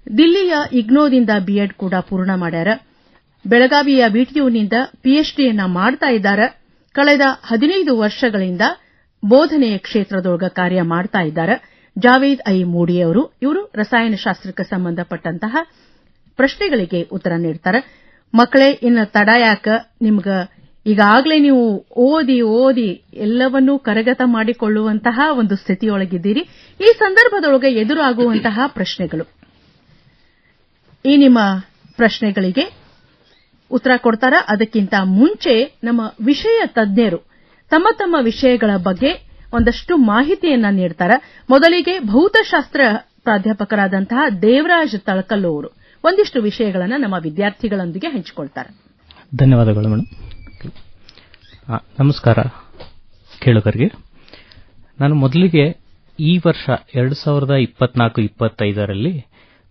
ದಿಲ್ಲಿಯ ಇಗ್ನೋದಿಂದ ಬಿಎಡ್ ಕೂಡ ಪೂರ್ಣ ಮಾಡ್ಯಾರ. ಬೆಳಗಾವಿಯ ಬಿಟಿಯುನಿಂದ ಪಿಎಚ್ಡಿಯನ್ನ ಮಾಡ್ತಾ ಇದ್ದಾರೆ. ಕಳೆದ 15 ವರ್ಷಗಳಿಂದ ಬೋಧನೆಯ ಕ್ಷೇತ್ರದೊಳಗ ಕಾರ್ಯ ಮಾಡ್ತಾ ಇದ್ದಾರೆ ಜಾವೇದ್ ಐ ಮೂಡಿಯವರು. ಇವರು ರಸಾಯನಶಾಸ್ತ್ರಕ್ಕೆ ಸಂಬಂಧಪಟ್ಟಂತಹ ಪ್ರಶ್ನೆಗಳಿಗೆ ಉತ್ತರ ನೀಡ್ತಾರೆ. ಮಕ್ಕಳೇ, ಇನ್ನು ತಡ ಯಾಕ? ನಿಮ್ಗ ಈಗಾಗಲೇ ನೀವು ಓದಿ ಎಲ್ಲವನ್ನೂ ಕರಗತ ಮಾಡಿಕೊಳ್ಳುವಂತಹ ಒಂದು ಸ್ಥಿತಿಯೊಳಗಿದ್ದೀರಿ. ಈ ಸಂದರ್ಭದೊಳಗೆ ಎದುರಾಗುವಂತಹ ಪ್ರಶ್ನೆಗಳು, ಈ ನಿಮ್ಮ ಪ್ರಶ್ನೆಗಳಿಗೆ ಉತ್ತರ ಕೊಡ್ತಾರ. ಅದಕ್ಕಿಂತ ಮುಂಚೆ ನಮ್ಮ ವಿಷಯ ತಜ್ಞರು ತಮ್ಮ ತಮ್ಮ ವಿಷಯಗಳ ಬಗ್ಗೆ ಒಂದಷ್ಟು ಮಾಹಿತಿಯನ್ನ ನೀಡ್ತಾರೆ. ಮೊದಲಿಗೆ ಭೌತಶಾಸ್ತ್ರ ಪ್ರಾಧ್ಯಾಪಕರಾದಂತಹ ದೇವರಾಜ್ ತಳಕಲ್ಲು ಅವರು ಒಂದಿಷ್ಟು ವಿಷಯಗಳನ್ನು ನಮ್ಮ ವಿದ್ಯಾರ್ಥಿಗಳೊಂದಿಗೆ ಹಂಚಿಕೊಳ್ತಾರೆ. ಧನ್ಯವಾದಗಳು ಮೇಡಮ್. ನಮಸ್ಕಾರ ಕೇಳುಗರಿಗೆ. ನಾನು ಮೊದಲಿಗೆ ಈ ವರ್ಷ 2024-25ರಲ್ಲಿ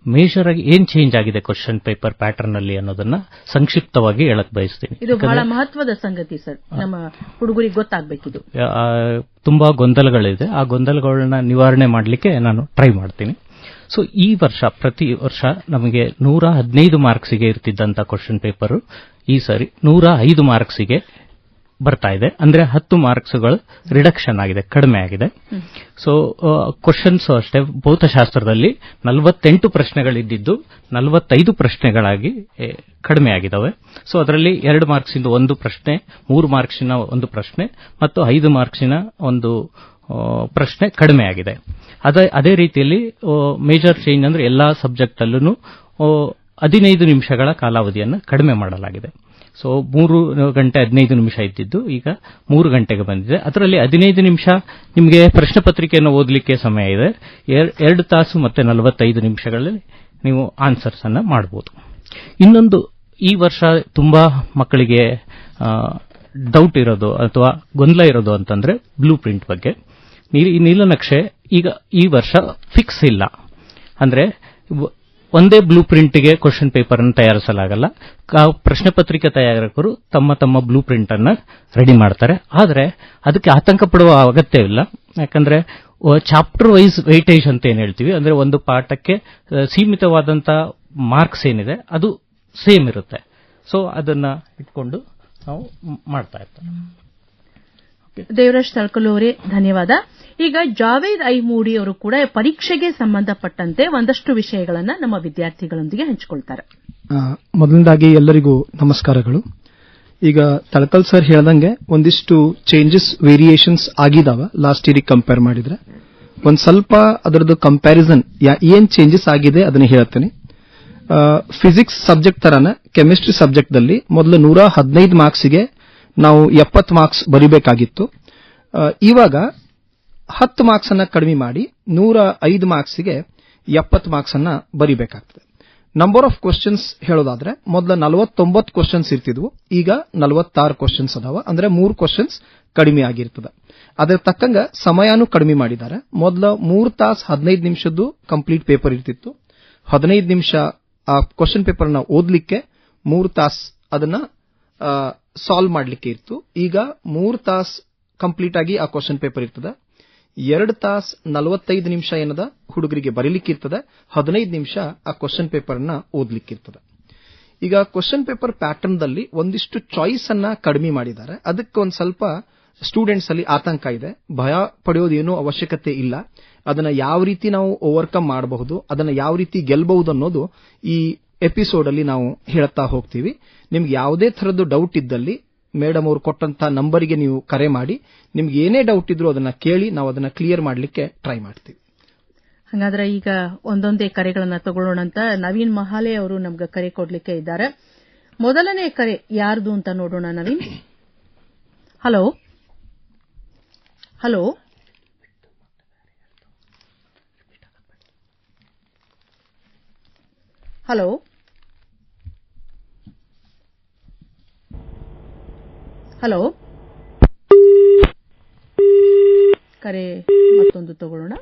ಮೇಜರ್ ಆಗಿ ಏನ್ ಚೇಂಜ್ ಆಗಿದೆ ಕ್ವಶನ್ ಪೇಪರ್ ಪ್ಯಾಟರ್ನ್ ಅಲ್ಲಿ ಅನ್ನೋದನ್ನ ಸಂಕ್ಷಿಪ್ತವಾಗಿ ಹೇಳಕ್ ಬಯಸ್ತೀನಿ. ಇದು ಬಹಳ ಮಹತ್ವದ ಸಂಗತಿ ಸರ್, ನಮ್ಮ ಹುಡುಗರಿಗೆ ಗೊತ್ತಾಗಬೇಕಿದು. ತುಂಬಾ ಗೊಂದಲಗಳಿದೆ, ಆ ಗೊಂದಲಗಳನ್ನ ನಿವಾರಣೆ ಮಾಡಲಿಕ್ಕೆ ನಾನು ಟ್ರೈ ಮಾಡ್ತೀನಿ. ಸೊ ಈ ವರ್ಷ ಪ್ರತಿ ವರ್ಷ ನಮಗೆ 115 ಮಾರ್ಕ್ಸಿಗೆ ಇರ್ತಿದ್ದಂತ ಕ್ವಶನ್ ಪೇಪರ್ ಈ ಸರಿ 105 ಮಾರ್ಕ್ಸಿಗೆ ಬರ್ತಾ ಇದೆ. ಅಂದ್ರೆ 10 ಮಾರ್ಕ್ಸ್ಗಳು ರಿಡಕ್ಷನ್ ಆಗಿದೆ, ಕಡಿಮೆ ಆಗಿದೆ. ಸೊ ಕ್ವಶನ್ಸ್ ಅಷ್ಟೇ, ಭೌತಶಾಸ್ತ್ರದಲ್ಲಿ 48 ಪ್ರಶ್ನೆಗಳಿದ್ದು 45 ಪ್ರಶ್ನೆಗಳಾಗಿ ಕಡಿಮೆ ಆಗಿದ್ದಾವೆ. ಸೊ ಅದರಲ್ಲಿ 2 ಮಾರ್ಕ್ಸಿಂದ 1 ಪ್ರಶ್ನೆ, 3 ಮಾರ್ಕ್ಸಿನ 1 ಪ್ರಶ್ನೆ ಮತ್ತು 5 ಮಾರ್ಕ್ಸಿನ 1 ಪ್ರಶ್ನೆ ಕಡಿಮೆ ಆಗಿದೆ. ಅದೇ ರೀತಿಯಲ್ಲಿ ಮೇಜರ್ ಚೇಂಜ್ ಅಂದ್ರೆ ಎಲ್ಲಾ ಸಬ್ಜೆಕ್ಟ್ ಅಲ್ಲೂ 15 ನಿಮಿಷಗಳ ಕಾಲಾವಧಿಯನ್ನು ಕಡಿಮೆ ಮಾಡಲಾಗಿದೆ. ಸೊ 3 ಗಂಟೆ 15 ನಿಮಿಷ ಇದ್ದಿದ್ದು ಈಗ 3 ಗಂಟೆಗೆ ಬಂದಿದೆ. ಅದರಲ್ಲಿ 15 ನಿಮಿಷ ನಿಮಗೆ ಪ್ರಶ್ನೆ ಪತ್ರಿಕೆಯನ್ನು ಓದಲಿಕ್ಕೆ ಸಮಯ ಇದೆ. 2 ತಾಸು ಮತ್ತೆ 45 ನಿಮಿಷಗಳಲ್ಲಿ ನೀವು ಆನ್ಸರ್ಸ್ ಅನ್ನ ಮಾಡಬಹುದು. ಇನ್ನೊಂದು, ಈ ವರ್ಷ ತುಂಬಾ ಮಕ್ಕಳಿಗೆ ಡೌಟ್ ಇರೋದು ಅಥವಾ ಗೊಂದಲ ಇರೋದು ಅಂತಂದ್ರೆ ಬ್ಲೂ ಪ್ರಿಂಟ್ ಬಗ್ಗೆ. ಈ ನೀಲನಕ್ಷೆ ಈಗ ಈ ವರ್ಷ ಫಿಕ್ಸ್ ಇಲ್ಲ. ಅಂದ್ರೆ ಒಂದೇ ಬ್ಲೂ ಪ್ರಿಂಟ್ಗೆ ಕ್ವಶನ್ ಪೇಪರ್ ಅನ್ನು ತಯಾರಿಸಲಾಗಲ್ಲ. ಪ್ರಶ್ನೆ ಪತ್ರಿಕೆ ತಯಾರಕರು ತಮ್ಮ ತಮ್ಮ ಬ್ಲೂ ಪ್ರಿಂಟ್ ಅನ್ನ ರೆಡಿ ಮಾಡ್ತಾರೆ. ಆದರೆ ಅದಕ್ಕೆ ಆತಂಕ ಪಡುವ ಅಗತ್ಯವಿಲ್ಲ. ಯಾಕಂದ್ರೆ ಚಾಪ್ಟರ್ ವೈಸ್ ವೆಯ್ಟೇಜ್ ಅಂತ ಏನ್ ಹೇಳ್ತೀವಿ, ಅಂದ್ರೆ ಒಂದು ಪಾಠಕ್ಕೆ ಸೀಮಿತವಾದಂತ ಮಾರ್ಕ್ಸ್ ಏನಿದೆ ಅದು ಸೇಮ್ ಇರುತ್ತೆ. ಸೊ ಅದನ್ನ ಇಟ್ಕೊಂಡು ನಾವು ಮಾಡ್ತಾ ಇರ್ತಾರೆ. ದೇವರಾಜ್ ತಳಕಲ್ಲು ಅವರೇ ಧನ್ಯವಾದ. ಈಗ ಜಾವೇದ್ ಐ ಮೂಡಿ ಅವರು ಕೂಡ ಪರೀಕ್ಷೆಗೆ ಸಂಬಂಧಪಟ್ಟಂತೆ ಒಂದಷ್ಟು ವಿಷಯಗಳನ್ನು ನಮ್ಮ ವಿದ್ಯಾರ್ಥಿಗಳೊಂದಿಗೆ ಹಂಚಿಕೊಳ್ತಾರೆ. ಮೊದಲನೇದಾಗಿ ಎಲ್ಲರಿಗೂ ನಮಸ್ಕಾರಗಳು. ಈಗ ತಳಕಲ್ ಸರ್ ಹೇಳ್ದಂಗೆ ಒಂದಿಷ್ಟು ಚೇಂಜಸ್ ವೇರಿಯೇಷನ್ಸ್ ಆಗಿದಾವ ಲಾಸ್ಟ್ ಇಯರ್ ಕಂಪೇರ್ ಮಾಡಿದ್ರೆ. ಒಂದ್ ಸ್ವಲ್ಪ ಅದರದ್ದು ಕಂಪ್ಯಾರಿಸನ್ ಏನ್ ಚೇಂಜಸ್ ಆಗಿದೆ ಅದನ್ನ ಹೇಳ್ತೇನೆ. ಫಿಸಿಕ್ಸ್ ಸಬ್ಜೆಕ್ಟ್ ತರಾನ ಕೆಮಿಸ್ಟ್ರಿ ಸಬ್ಜೆಕ್ಟ್ ದಲ್ಲಿ ಮೊದಲು 115 ಮಾರ್ಕ್ಸ್ಗೆ ನಾವು 70 ಮಾರ್ಕ್ಸ್ ಬರೀಬೇಕಾಗಿತ್ತು. ಇವಾಗ 10 ಮಾರ್ಕ್ಸ್ ಅನ್ನ ಕಡಿಮೆ ಮಾಡಿ 105 ಮಾರ್ಕ್ಸ್ಗೆ 70 ಮಾರ್ಕ್ಸ್ ಅನ್ನ ಬರೀಬೇಕಾಗ್ತದೆ. ನಂಬರ್ ಆಫ್ ಕ್ವಶನ್ಸ್ ಹೇಳೋದಾದ್ರೆ ಮೊದಲ 49 ಕ್ವಶನ್ಸ್ ಇರ್ತಿದ್ವು, ಈಗ 46 ಕ್ವಶನ್ಸ್ ಅದಾವ. ಅಂದ್ರೆ 3 ಕ್ವಶನ್ಸ್ ಕಡಿಮೆ ಆಗಿರ್ತದೆ. ಅದರ ತಕ್ಕಂಗ ಸಮಯನೂ ಕಡಿಮೆ ಮಾಡಿದ್ದಾರೆ. ಮೊದಲ 3 ತಾಸು 15 ನಿಮಿಷದ್ದು ಕಂಪ್ಲೀಟ್ ಪೇಪರ್ ಇರ್ತಿತ್ತು. 15 ನಿಮಿಷ ಆ ಕ್ವಶನ್ ಪೇಪರ್ ನ ಓದ್ಲಿಕ್ಕೆ, 3 ತಾಸು ಅದನ್ನ ಸಾಲ್ವ್ ಮಾಡ್ಲಿಕ್ಕೆ ಇತ್ತು. ಈಗ 3 ತಾಸು ಕಂಪ್ಲೀಟ್ ಆಗಿ ಆ ಕ್ವಶನ್ ಪೇಪರ್ ಇರ್ತದೆ. 2 ತಾಸು 45 ನಿಮಿಷ ಏನದ ಹುಡುಗರಿಗೆ ಬರೀಲಿಕ್ಕೆ ಇರ್ತದೆ. 15 ನಿಮಿಷ ಆ ಕ್ವಶನ್ ಪೇಪರ್ ನ ಓದ್ಲಿಕ್ಕೆ ಇರ್ತದೆ. ಈಗ ಕ್ವಶನ್ ಪೇಪರ್ ಪ್ಯಾಟರ್ನ್ ದಲ್ಲಿ ಒಂದಿಷ್ಟು ಚಾಯ್ಸ್ ಅನ್ನ ಕಡಿಮೆ ಮಾಡಿದ್ದಾರೆ. ಅದಕ್ಕೆ ಒಂದ್ ಸ್ವಲ್ಪ ಸ್ಟೂಡೆಂಟ್ಸ್ ಅಲ್ಲಿ ಆತಂಕ ಇದೆ. ಭಯ ಪಡೆಯೋದೇನೂ ಅವಶ್ಯಕತೆ ಇಲ್ಲ. ಅದನ್ನ ಯಾವ ರೀತಿ ನಾವು ಓವರ್ಕಮ್ ಮಾಡಬಹುದು, ಅದನ್ನ ಯಾವ ರೀತಿ ಗೆಲ್ಲಬಹುದು ಅನ್ನೋದು ಈ ಎಪಿಸೋಡ್ ಅಲ್ಲಿ ನಾವು ಹೇಳ್ತಾ ಹೋಗ್ತೀವಿ. ನಿಮ್ಗೆ ಯಾವುದೇ ತರದ್ದು ಡೌಟ್ ಇದ್ದಲ್ಲಿ ಮೇಡಮ್ ಅವರು ಕೊಟ್ಟಂತ ನಂಬರಿಗೆ ನೀವು ಕರೆ ಮಾಡಿ. ನಿಮ್ಗೆ ಏನೇ ಡೌಟ್ ಇದ್ರೂ ಅದನ್ನ ಕೇಳಿ, ನಾವು ಅದನ್ನ ಕ್ಲಿಯರ್ ಮಾಡಲಿಕ್ಕೆ ಟ್ರೈ ಮಾಡ್ತೀವಿ. ಹಾಗಾದ್ರೆ ಈಗ ಒಂದೊಂದೇ ಕರೆಗಳನ್ನ ತಗೊಳ್ಳೋಣಂತ. ನವೀನ್ ಮಹಾಲೆ ಅವರು ನಮ್ಗೆ ಕರೆ ಕೊಡ್ಲಿಕ್ಕೆ ಇದ್ದಾರೆ. ಮೊದಲನೇ ಕರೆ ಯಾರ್ದು ಅಂತ ನೋಡೋಣ. Naveen, hello hello hello hello ಕರೆ ಮತ್ತೊಂದು ತಗೊಳ್ಳೋಣ.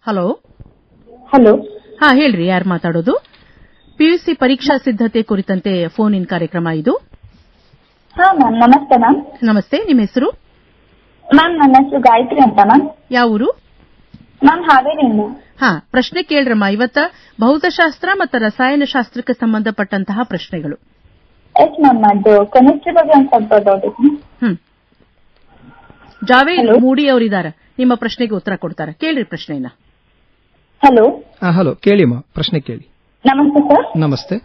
ಹಲೋ ಹಲೋ, ಹಾ ಹೇಳ್ರಿ, ಯಾರು ಮಾತಾಡೋದು? ಪಿಯುಸಿ ಪರೀಕ್ಷಾ ಸಿದ್ಧತೆ ಕುರಿತಂತೆ ಫೋನ್ ಇನ್ ಕಾರ್ಯಕ್ರಮ ಇದು. ಹಾ ಮ್ಯಾಮ್, ನಮಸ್ತೆ ಮ್ಯಾಮ್. ನಮಸ್ತೆ, ನಿಮ್ಮ ಹೆಸರು? ಮ್ಯಾಮ್ ನನ್ನ ಹೆಸರು ಗಾಯತ್ರಿ ಅಂತ ಮ್ಯಾಮ್. ಯಾವ ಊರು? ಮ್ಯಾಮ್ ಹಾವೇರಿಯಿಂದ. ಪ್ರಶ್ನೆ ಕೇಳ್ರಮ್ಮ. ಇವತ್ತ ಭೌತಶಾಸ್ತ್ರ ಮತ್ತು ರಸಾಯನಶಾಸ್ತ್ರಕ್ಕೆ ಸಂಬಂಧಪಟ್ಟಂತಹ ಪ್ರಶ್ನೆಗಳು. ಎಸ್ ಮ್ಯಾಮ್, ಅದು ಕೆಮಿಸ್ಟ್ರಿ ಬಗ್ಗೆ ಒಂದು ಸ್ವಲ್ಪ ಡೌಟ್ ಇದೆ. ಜಾವೇದ್ ಮೂಡಿ ಅವರಿದ್ದಾರೆ, ನಿಮ್ಮ ಪ್ರಶ್ನೆಗೆ ಉತ್ತರ ಕೊಡ್ತಾರೆ. ಕೇಳ್ರಿ ಪ್ರಶ್ನೆಯನ್ನ. ಹಲೋ ಹಲೋ, ಕೇಳಿಮ್ಮ, ಪ್ರಶ್ನೆ ಕೇಳಿ. ನಮಸ್ತೆ ಸರ್. ನಮಸ್ತೆ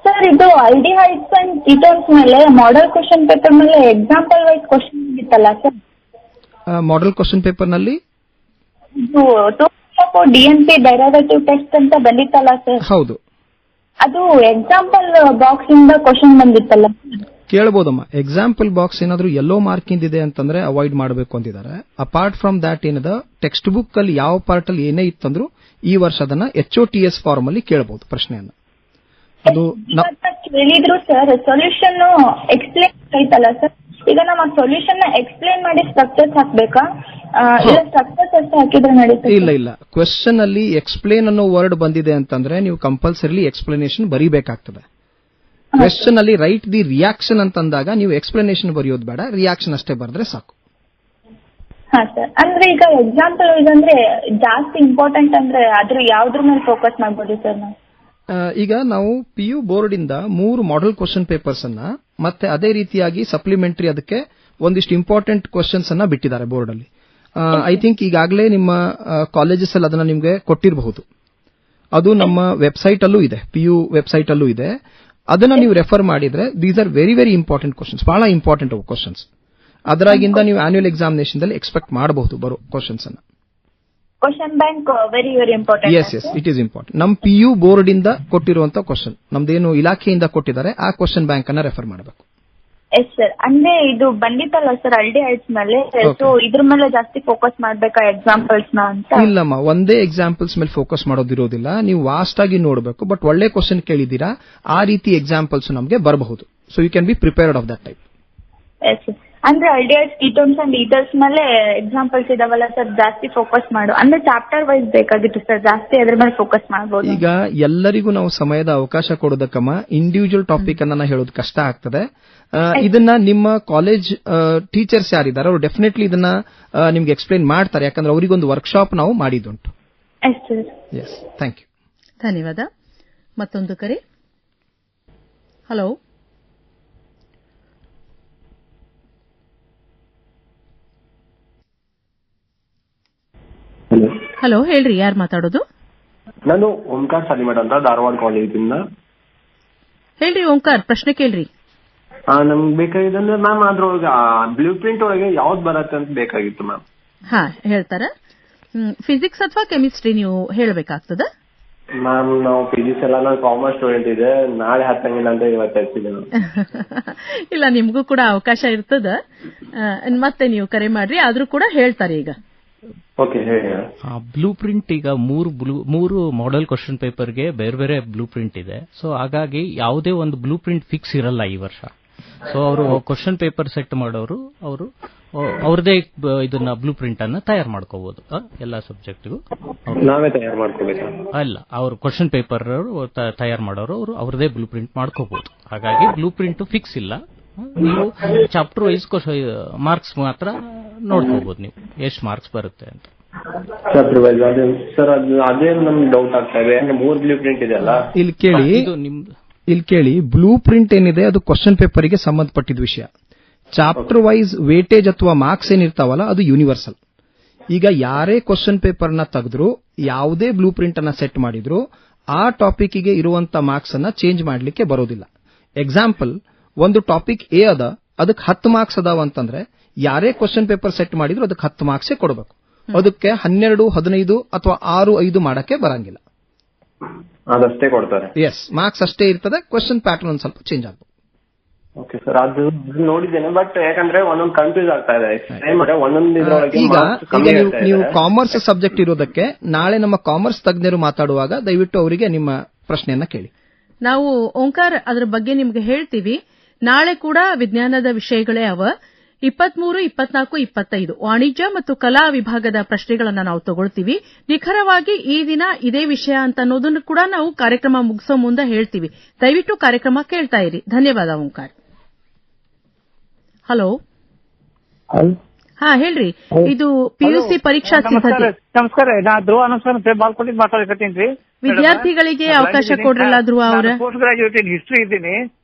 ಸರ್, ಇದು ಆಲ್ಡಿಹೈಡ್ಸ್ ಅಂಡ್ ಕೀಟೋನ್ಸ್ ಮೇಲೆ ಮಾಡೆಲ್ ಕ್ವಶನ್ ಪೇಪರ್ ಮೇಲೆ ಎಕ್ಸಾಂಪಲ್ ವೈಸ್ ಕ್ವಶನ್ ಇತ್ತಲ್ಲ ಸರ್? ಮಾಡೆಲ್ ಕ್ವಶನ್ ಪೇಪರ್ ನಲ್ಲಿ DNP ಡೈರವೇಟಿವ್ ಟೆಸ್ಟ್ ಅಂತ ಬಂದಿತ್ತಲ್ಲ ಸರ್? ಹೌದು. ಅದು ಎಕ್ಸಾಂಪಲ್ ಬಾಕ್ಸ್ ಇಂದ ಕ್ವಶನ್ ಬಂದಿತ್ತಲ್ಲ? ಕೇಳಬಹುದಮ್ಮ. ಎಕ್ಸಾಂಪಲ್ ಬಾಕ್ಸ್ ಏನಾದ್ರು ಯೆಲ್ಲೋ ಮಾರ್ಕಿಂಗ್ ಇದೆ ಅಂತಂದ್ರೆ ಅವಾಯ್ಡ್ ಮಾಡಬೇಕು ಅಂತಿದ್ದಾರೆ. ಅಪಾರ್ಟ್ ಫ್ರಮ್ ದಾಟ್ ಏನದ ಟೆಕ್ಸ್ಟ್ ಬುಕ್ ಅಲ್ಲಿ ಯಾವ ಪಾರ್ಟ್ ಅಲ್ಲಿ ಏನೇ ಇತ್ತಂದ್ರು ಈ ವರ್ಷ ಅದನ್ನ HOTS ಫಾರ್ಮ್ ಅಲ್ಲಿ ಕೇಳಬಹುದು ಪ್ರಶ್ನೆಯನ್ನ. ಅದು ಕೇಳಿದ್ರು ಸರ್. ಸೊಲ್ಯೂಷನ್ ಎಕ್ಸ್ಪ್ಲೇನ್ ಐತಲ್ಲ ಸರ್, ಈಗ ನಮ್ಮ ಸೊಲ್ಯೂಷನ್ ಎಕ್ಸ್ಪ್ಲೇನ್ ಮಾಡಿ ಸ್ಟ್ರಕ್ಚರ್ಸ್ ಹಾಕ್ಬೇಕಾ, ಇಲ್ಲ ಸ್ಟ್ರಕ್ಚರ್ಸ್ ಅಷ್ಟೇ ಹಾಕಿದ್ರೆ ನಡೀತದೆ? ಇಲ್ಲ, ಕ್ವೆಶ್ಚನ್ ಅಲ್ಲಿ ಎಕ್ಸ್ಪ್ಲೇನ್ ಅನ್ನೋ ವರ್ಡ್ ಬಂದಿದೆ ಅಂತಂದ್ರೆ ನೀವು ಕಂಪಲ್ಸರಿಲಿ ಎಕ್ಸ್ಪ್ಲನೇಷನ್ ಬರೀಬೇಕಾಗ್ತದೆ. ಕ್ವೆಶ್ಚನ್ ಅಲ್ಲಿ ರೈಟ್ ದಿ ರಿಯಾಕ್ಷನ್ ಅಂತಂದಾಗ ನೀವು ಎಕ್ಸ್ಪ್ಲನೇಷನ್ ಬರೆಯೋದು ಬೇಡ, ರಿಯಾಕ್ಷನ್ ಅಷ್ಟೇ ಬರೆದ್ರೆ ಸಾಕು. ಹಾ ಸರ್. ಅಂದ್ರೆ ಈಗ ಎಕ್ಸಾಂಪಲ್ ಅಂದ್ರೆ ಜಾಸ್ತಿ ಇಂಪಾರ್ಟೆಂಟ್ ಅಂದ್ರೆ ಅದ್ರ ಯಾವ್ದ್ರ ಮೇಲೆ ಫೋಕಸ್ ಮಾಡಬಹುದು ಸರ್ ನಾವು? ಈಗ ನಾವು PU ಬೋರ್ಡ್ ಇಂದ 3 ಮಾಡೆಲ್ ಕ್ವಶನ್ ಪೇಪರ್ಸ್ ಅನ್ನ ಮತ್ತೆ ಅದೇ ರೀತಿಯಾಗಿ ಸಪ್ಲಿಮೆಂಟರಿ ಅದಕ್ಕೆ ಒಂದಿಷ್ಟು ಇಂಪಾರ್ಟೆಂಟ್ ಕ್ವಶನ್ಸ್ ಅನ್ನ ಬಿಟ್ಟಿದ್ದಾರೆ ಬೋರ್ಡ್ ಅಲ್ಲಿ. ಐ ಥಿಂಕ್ ಈಗಾಗಲೇ ನಿಮ್ಮ ಕಾಲೇಜಸ್ ಅಲ್ಲಿ ಅದನ್ನ ನಿಮಗೆ ಕೊಟ್ಟಿರಬಹುದು. ಅದು ನಮ್ಮ ವೆಬ್ಸೈಟ್ ಅಲ್ಲೂ ಇದೆ, PU ವೆಬ್ಸೈಟ್ ಅಲ್ಲೂ ಇದೆ. ಅದನ್ನ ನೀವು ರೆಫರ್ ಮಾಡಿದ್ರೆ these are very very important questions, ಬಹಳ ಇಂಪಾರ್ಟೆಂಟ್ ಅವು ಕ್ವಶನ್ಸ್. ಅದರಾಗಿಂದ ನೀವು ಆನ್ಯುವಲ್ ಎಕ್ಸಾಮಿನೇಷನ್ ದಲ್ಲಿ ಎಕ್ಸ್ಪೆಕ್ಟ್ ಮಾಡಬಹುದು ಬರೋ ಕ್ವಶನ್ಸ್ ಅನ್ನ. Question bank very very important. Yes, it is important. ನಮ್ಮ PU ಬೋರ್ಡ್ ಇಂದ ಕೊಟ್ಟಿರುವಂತಹ ಕ್ವಶನ್, ನಮ್ದೇನು ಇಲಾಖೆಯಿಂದ ಕೊಟ್ಟಿದ್ದಾರೆ ಆ ಕ್ವಶನ್ ಬ್ಯಾಂಕ್ ಅನ್ನ ರೆಫರ್ ಮಾಡಬೇಕು. Yes sir. ಅಂದ್ರೆ ಇದು ಬಂದಿತ್ತಲ್ಲ ಸರ್ ಆಲ್ಡಿಹೈಡ್ಸ್ ಮೇಲೆ, ಸೊ ಇದ್ರ ಮೇಲೆ ಜಾಸ್ತಿ ಫೋಕಸ್ ಮಾಡ್ಬೇಕಾ ಎಕ್ಸಾಂಪಲ್ಸ್ ನ ಅಂತ? ಇಲ್ಲಮ್ಮ, ಒಂದೇ ಎಕ್ಸಾಂಪಲ್ಸ್ ಮೇಲೆ ಫೋಕಸ್ ಮಾಡೋದಿರೋದಿಲ್ಲ, ನೀವು ವಾಸ್ಟ್ ಆಗಿ ನೋಡಬೇಕು. ಬಟ್ ಒಳ್ಳೆ ಕ್ವಶನ್ ಕೇಳಿದ್ದೀರಾ, ಆ ರೀತಿ ಎಕ್ಸಾಂಪಲ್ಸ್ ನಮಗೆ ಬರಬಹುದು. So you can be prepared of that type. Yes sir. ಅಂದ್ರೆ ಆಲ್ಡಿಹೈಡ್ಸ್, ಕೀಟೋನ್ಸ್ ಅಂಡ್ ಈಥರ್ಸ್ ಮೇಲೆ ಎಕ್ಸಾಂಪಲ್ಸ್ ಇದಾವಲ್ಲ ಸರ್, ಜಾಸ್ತಿ ಫೋಕಸ್ ಮಾಡು ಅಂದ್ರೆ ಚಾಪ್ಟರ್ ವೈಸ್ ಬೇಕಾಗಿತ್ತು ಸರ್, ಜಾಸ್ತಿ ಅದ್ರ ಮೇಲೆ ಫೋಕಸ್ ಮಾಡಬಹುದು. ಈಗ ಎಲ್ಲರಿಗೂ ನಾವು ಸಮಯದ ಅವಕಾಶ ಕೊಡೋದಕ್ಕಮ್ಮ ಇಂಡಿವಿಜುವಲ್ ಟಾಪಿಕ್ ಅನ್ನ ಹೇಳೋದು ಕಷ್ಟ ಆಗ್ತದೆ. ಇದನ್ನ ನಿಮ್ಮ ಕಾಲೇಜ್ ಟೀಚರ್ಸ್ ಯಾರಿದ್ದಾರೆ ಅವರು ಡೆಫಿನೆಟ್ಲಿ ಇದನ್ನ ನಿಮ್ಗೆ ಎಕ್ಸ್ಪ್ಲೈನ್ ಮಾಡ್ತಾರೆ, ಯಾಕಂದ್ರೆ ಅವರಿಗೊಂದು ವರ್ಕ್ಶಾಪ್ ನಾವು ಮಾಡಿದ್ದುಂಟು. S, thank you. ಧನ್ಯವಾದ. ಮತ್ತೊಂದು ಕರೆ. ಹಲೋ. ಹಲೋ, ಹೇಳ್ರಿ, ಯಾರು ಮಾತಾಡೋದು? ನಾನು ಓಂಕಾರ್ ಸಾಲಿಮಠ ಅಂತ, ಧಾರವಾಡ ಕಾಲೇಜಿಂದ. ಹೇಳ್ರಿ ಓಂಕಾರ್, ಪ್ರಶ್ನೆ ಕೇಳ್ರಿ. ನಮ್ಗೆ ಬೇಕಾಗಿದ್ದಂದ್ರೆ ಮ್ಯಾಮ್ ಅದ್ರೊಳಗೆ ಬ್ಲೂ ಪ್ರಿಂಟ್ ಒಳಗೆ ಯಾವ್ದು ಬರತ್ತೆ ಅಂತ ಬೇಕಾಗಿತ್ತು ಮ್ಯಾಮ್. ಹೇಳ್ತಾರ. ಫಿಸಿಕ್ಸ್ ಅಥವಾ ಕೆಮಿಸ್ಟ್ರಿ ನೀವು ಹೇಳಬೇಕಾಗ್ತದ? ಮ್ಯಾಮ್ ನಾವು ಫಿಸಿಕ್ಸ್ ಎಲ್ಲ, ನಾನು ಕಾಮರ್ಸ್ ಸ್ಟೂಡೆಂಟ್ ಇದೆ, ನಾಳೆ ಹತ್ತಂಗಿಲ್ಲ ಅಂತ ಇವತ್ತು ಹಚ್ಚಿದೆ. ಇಲ್ಲ, ನಿಮ್ಗೂ ಕೂಡ ಅವಕಾಶ ಇರ್ತದ, ಮತ್ತೆ ನೀವು ಕರೆ ಮಾಡ್ರಿ, ಆದ್ರೂ ಕೂಡ ಹೇಳ್ತಾರೆ ಈಗ. ಬ್ಲೂ ಪ್ರಿಂಟ್ ಈಗ ಮೂರು ಮಾಡೆಲ್ ಕ್ವಶನ್ ಪೇಪರ್ಗೆ ಬೇರೆ ಬೇರೆ ಬ್ಲೂ ಪ್ರಿಂಟ್ ಇದೆ. ಸೊ ಹಾಗಾಗಿ ಯಾವುದೇ ಒಂದು ಬ್ಲೂ ಪ್ರಿಂಟ್ ಫಿಕ್ಸ್ ಇರಲ್ಲ ಈ ವರ್ಷ. ಸೊ ಅವರು ಕ್ವಶನ್ ಪೇಪರ್ ಸೆಟ್ ಮಾಡೋರು ಅವರು ಅವ್ರದೇ ಇದನ್ನ ಬ್ಲೂ ಪ್ರಿಂಟ್ ಅನ್ನ ತಯಾರು ಮಾಡ್ಕೋಬಹುದು ಎಲ್ಲಾ ಸಬ್ಜೆಕ್ಟ್ಗೂ. ನಾವೇ ತಯಾರು ಮಾಡ್ಕೋಬೇಕು ಅಲ್ಲ, ಅವರು ಕ್ವಶನ್ ಪೇಪರ್ ತಯಾರು ಮಾಡೋರು ಅವರು ಅವ್ರದೇ ಬ್ಲೂ ಪ್ರಿಂಟ್ ಮಾಡ್ಕೋಬಹುದು. ಹಾಗಾಗಿ ಬ್ಲೂ ಪ್ರಿಂಟ್ ಫಿಕ್ಸ್ ಇಲ್ಲ. ನೀವು ಚಾಪ್ಟರ್ ವೈಸ್ ಮಾರ್ಕ್ಸ್ ಮಾತ್ರ ನೋಡ್ಕೋಬಹುದು, ನೀವು ಎಷ್ಟು ಮಾರ್ಕ್ಸ್ ಬರುತ್ತೆ ಅಂತ. ಸರ್ ಅದೇ ನಮ್ಗೆ ಡೌಟ್ ಆಗ್ತಾ ಇದೆ, 3 ಬ್ಲೂ ಪ್ರಿಂಟ್ ಇದೆ ಅಲ್ಲ. ಇಲ್ಲಿ ಕೇಳಿ, ಬ್ಲೂ ಪ್ರಿಂಟ್ ಏನಿದೆ ಅದು ಕ್ವಶನ್ ಪೇಪರ್ಗೆ ಸಂಬಂಧಪಟ್ಟಿದ ವಿಷಯ. ಚಾಪ್ಟರ್ ವೈಸ್ ವೇಟೇಜ್ ಅಥವಾ ಮಾರ್ಕ್ಸ್ ಏನಿರ್ತಾವಲ್ಲ ಅದು ಯೂನಿವರ್ಸಲ್. ಈಗ ಯಾರೇ ಕ್ವಶನ್ ಪೇಪರ್ ನ ತೆಗೆದ್ರು, ಯಾವುದೇ ಬ್ಲೂ ಪ್ರಿಂಟ್ ಅನ್ನ ಸೆಟ್ ಮಾಡಿದ್ರು, ಆ ಟಾಪಿಕ್ ಗೆ ಇರುವಂತ ಮಾರ್ಕ್ಸ್ ಅನ್ನ ಚೇಂಜ್ ಮಾಡಲಿಕ್ಕೆ ಬರೋದಿಲ್ಲ. ಎಕ್ಸಾಂಪಲ್, ಒಂದು ಟಾಪಿಕ್ ಎ ಅದ, ಅದಕ್ಕೆ 10 ಮಾರ್ಕ್ಸ್ ಅದಾವ ಅಂತಂದ್ರೆ ಯಾರೇ ಕ್ವಶನ್ ಪೇಪರ್ ಸೆಟ್ ಮಾಡಿದ್ರು ಅದಕ್ಕೆ 10 ಮಾರ್ಕ್ಸೇ ಕೊಡಬೇಕು. ಅದಕ್ಕೆ 12, 15 ಅಥವಾ 6, 5 ಮಾಡಕ್ಕೆ ಬರಂಗಿಲ್ಲ. ಅದಷ್ಟೇ ಕೊಡ್ತಾರೆ. ಎಸ್, ಮಾರ್ಕ್ಸ್ ಅಷ್ಟೇ ಇರ್ತದೆ. ಕ್ವಶನ್ ಪ್ಯಾಟರ್ನ್ ಒಂದು ಸ್ವಲ್ಪ ಚೇಂಜ್ ಆಗ್ಬೋದು. ಓಕೆ ಸರ್, ಅದು ನೋಡಿದ್ದೇನೆ, ಬಟ್ ಯಾಕಂದ್ರೆ ಒಂದೊಂದು ಕನ್ಫ್ಯೂಸ್ ಆಗ್ತಾ ಇದೆ. ಈಗ ನೀವು ಕಾಮರ್ಸ್ ಸಬ್ಜೆಕ್ಟ್ ಇರೋದಕ್ಕೆ ನಾಳೆ ನಮ್ಮ ಕಾಮರ್ಸ್ ತಜ್ಞರು ಮಾತಾಡುವಾಗ ದಯವಿಟ್ಟು ಅವರಿಗೆ ನಿಮ್ಮ ಪ್ರಶ್ನೆಯನ್ನ ಕೇಳಿ. ನಾವು ಓಂಕಾರ್ ಅದರ ಬಗ್ಗೆ ನಿಮ್ಗೆ ಹೇಳ್ತೀವಿ. ನಾಳೆ ಕೂಡ ವಿಜ್ಞಾನದ ವಿಷಯಗಳೇ ಅವ. 23, 24, 25 ವಾಣಿಜ್ಯ ಮತ್ತು ಕಲಾ ವಿಭಾಗದ ಪ್ರಶ್ನೆಗಳನ್ನ ನಾವು ತಗೊಳ್ತೀವಿ. ನಿಖರವಾಗಿ ಈ ದಿನ ಇದೇ ವಿಷಯ ಅಂತ ಅನ್ನೋದನ್ನು ಕೂಡ ನಾವು ಕಾರ್ಯಕ್ರಮ ಮುಗಿಸೋ ಮುಂದೆ ಹೇಳ್ತೀವಿ. ದಯವಿಟ್ಟು ಕಾರ್ಯಕ್ರಮ ಕೇಳ್ತಾ ಇರಿ. ಧನ್ಯವಾದ ಓಂಕಾರ್. ಹಲೋ. ಹೇಳ್ರಿ, ಇದು ಪಿಯುಸಿ ಪರೀಕ್ಷಾ ಸಿದ್ಧತೆ. ನಮಸ್ಕಾರ, ನಾ ಧ್ರುವ ನಮಸ್ಕಾರ ಬಾಲ್ಕೋಟಿ ಮಾತಾಡಕತ್ತೀನಿ. ವಿದ್ಯಾರ್ಥಿಗಳಿಗೆ ಅವಕಾಶ ಕೊಡ್ರಲ್ಲ ಧ್ರುವ ಅವರ. ಪೋಸ್ಟ್ ಗ್ರಾಜುಯೇಟ್ ಹಿಸ್ಟ್ರಿ ಇದ್ದೀನಿ.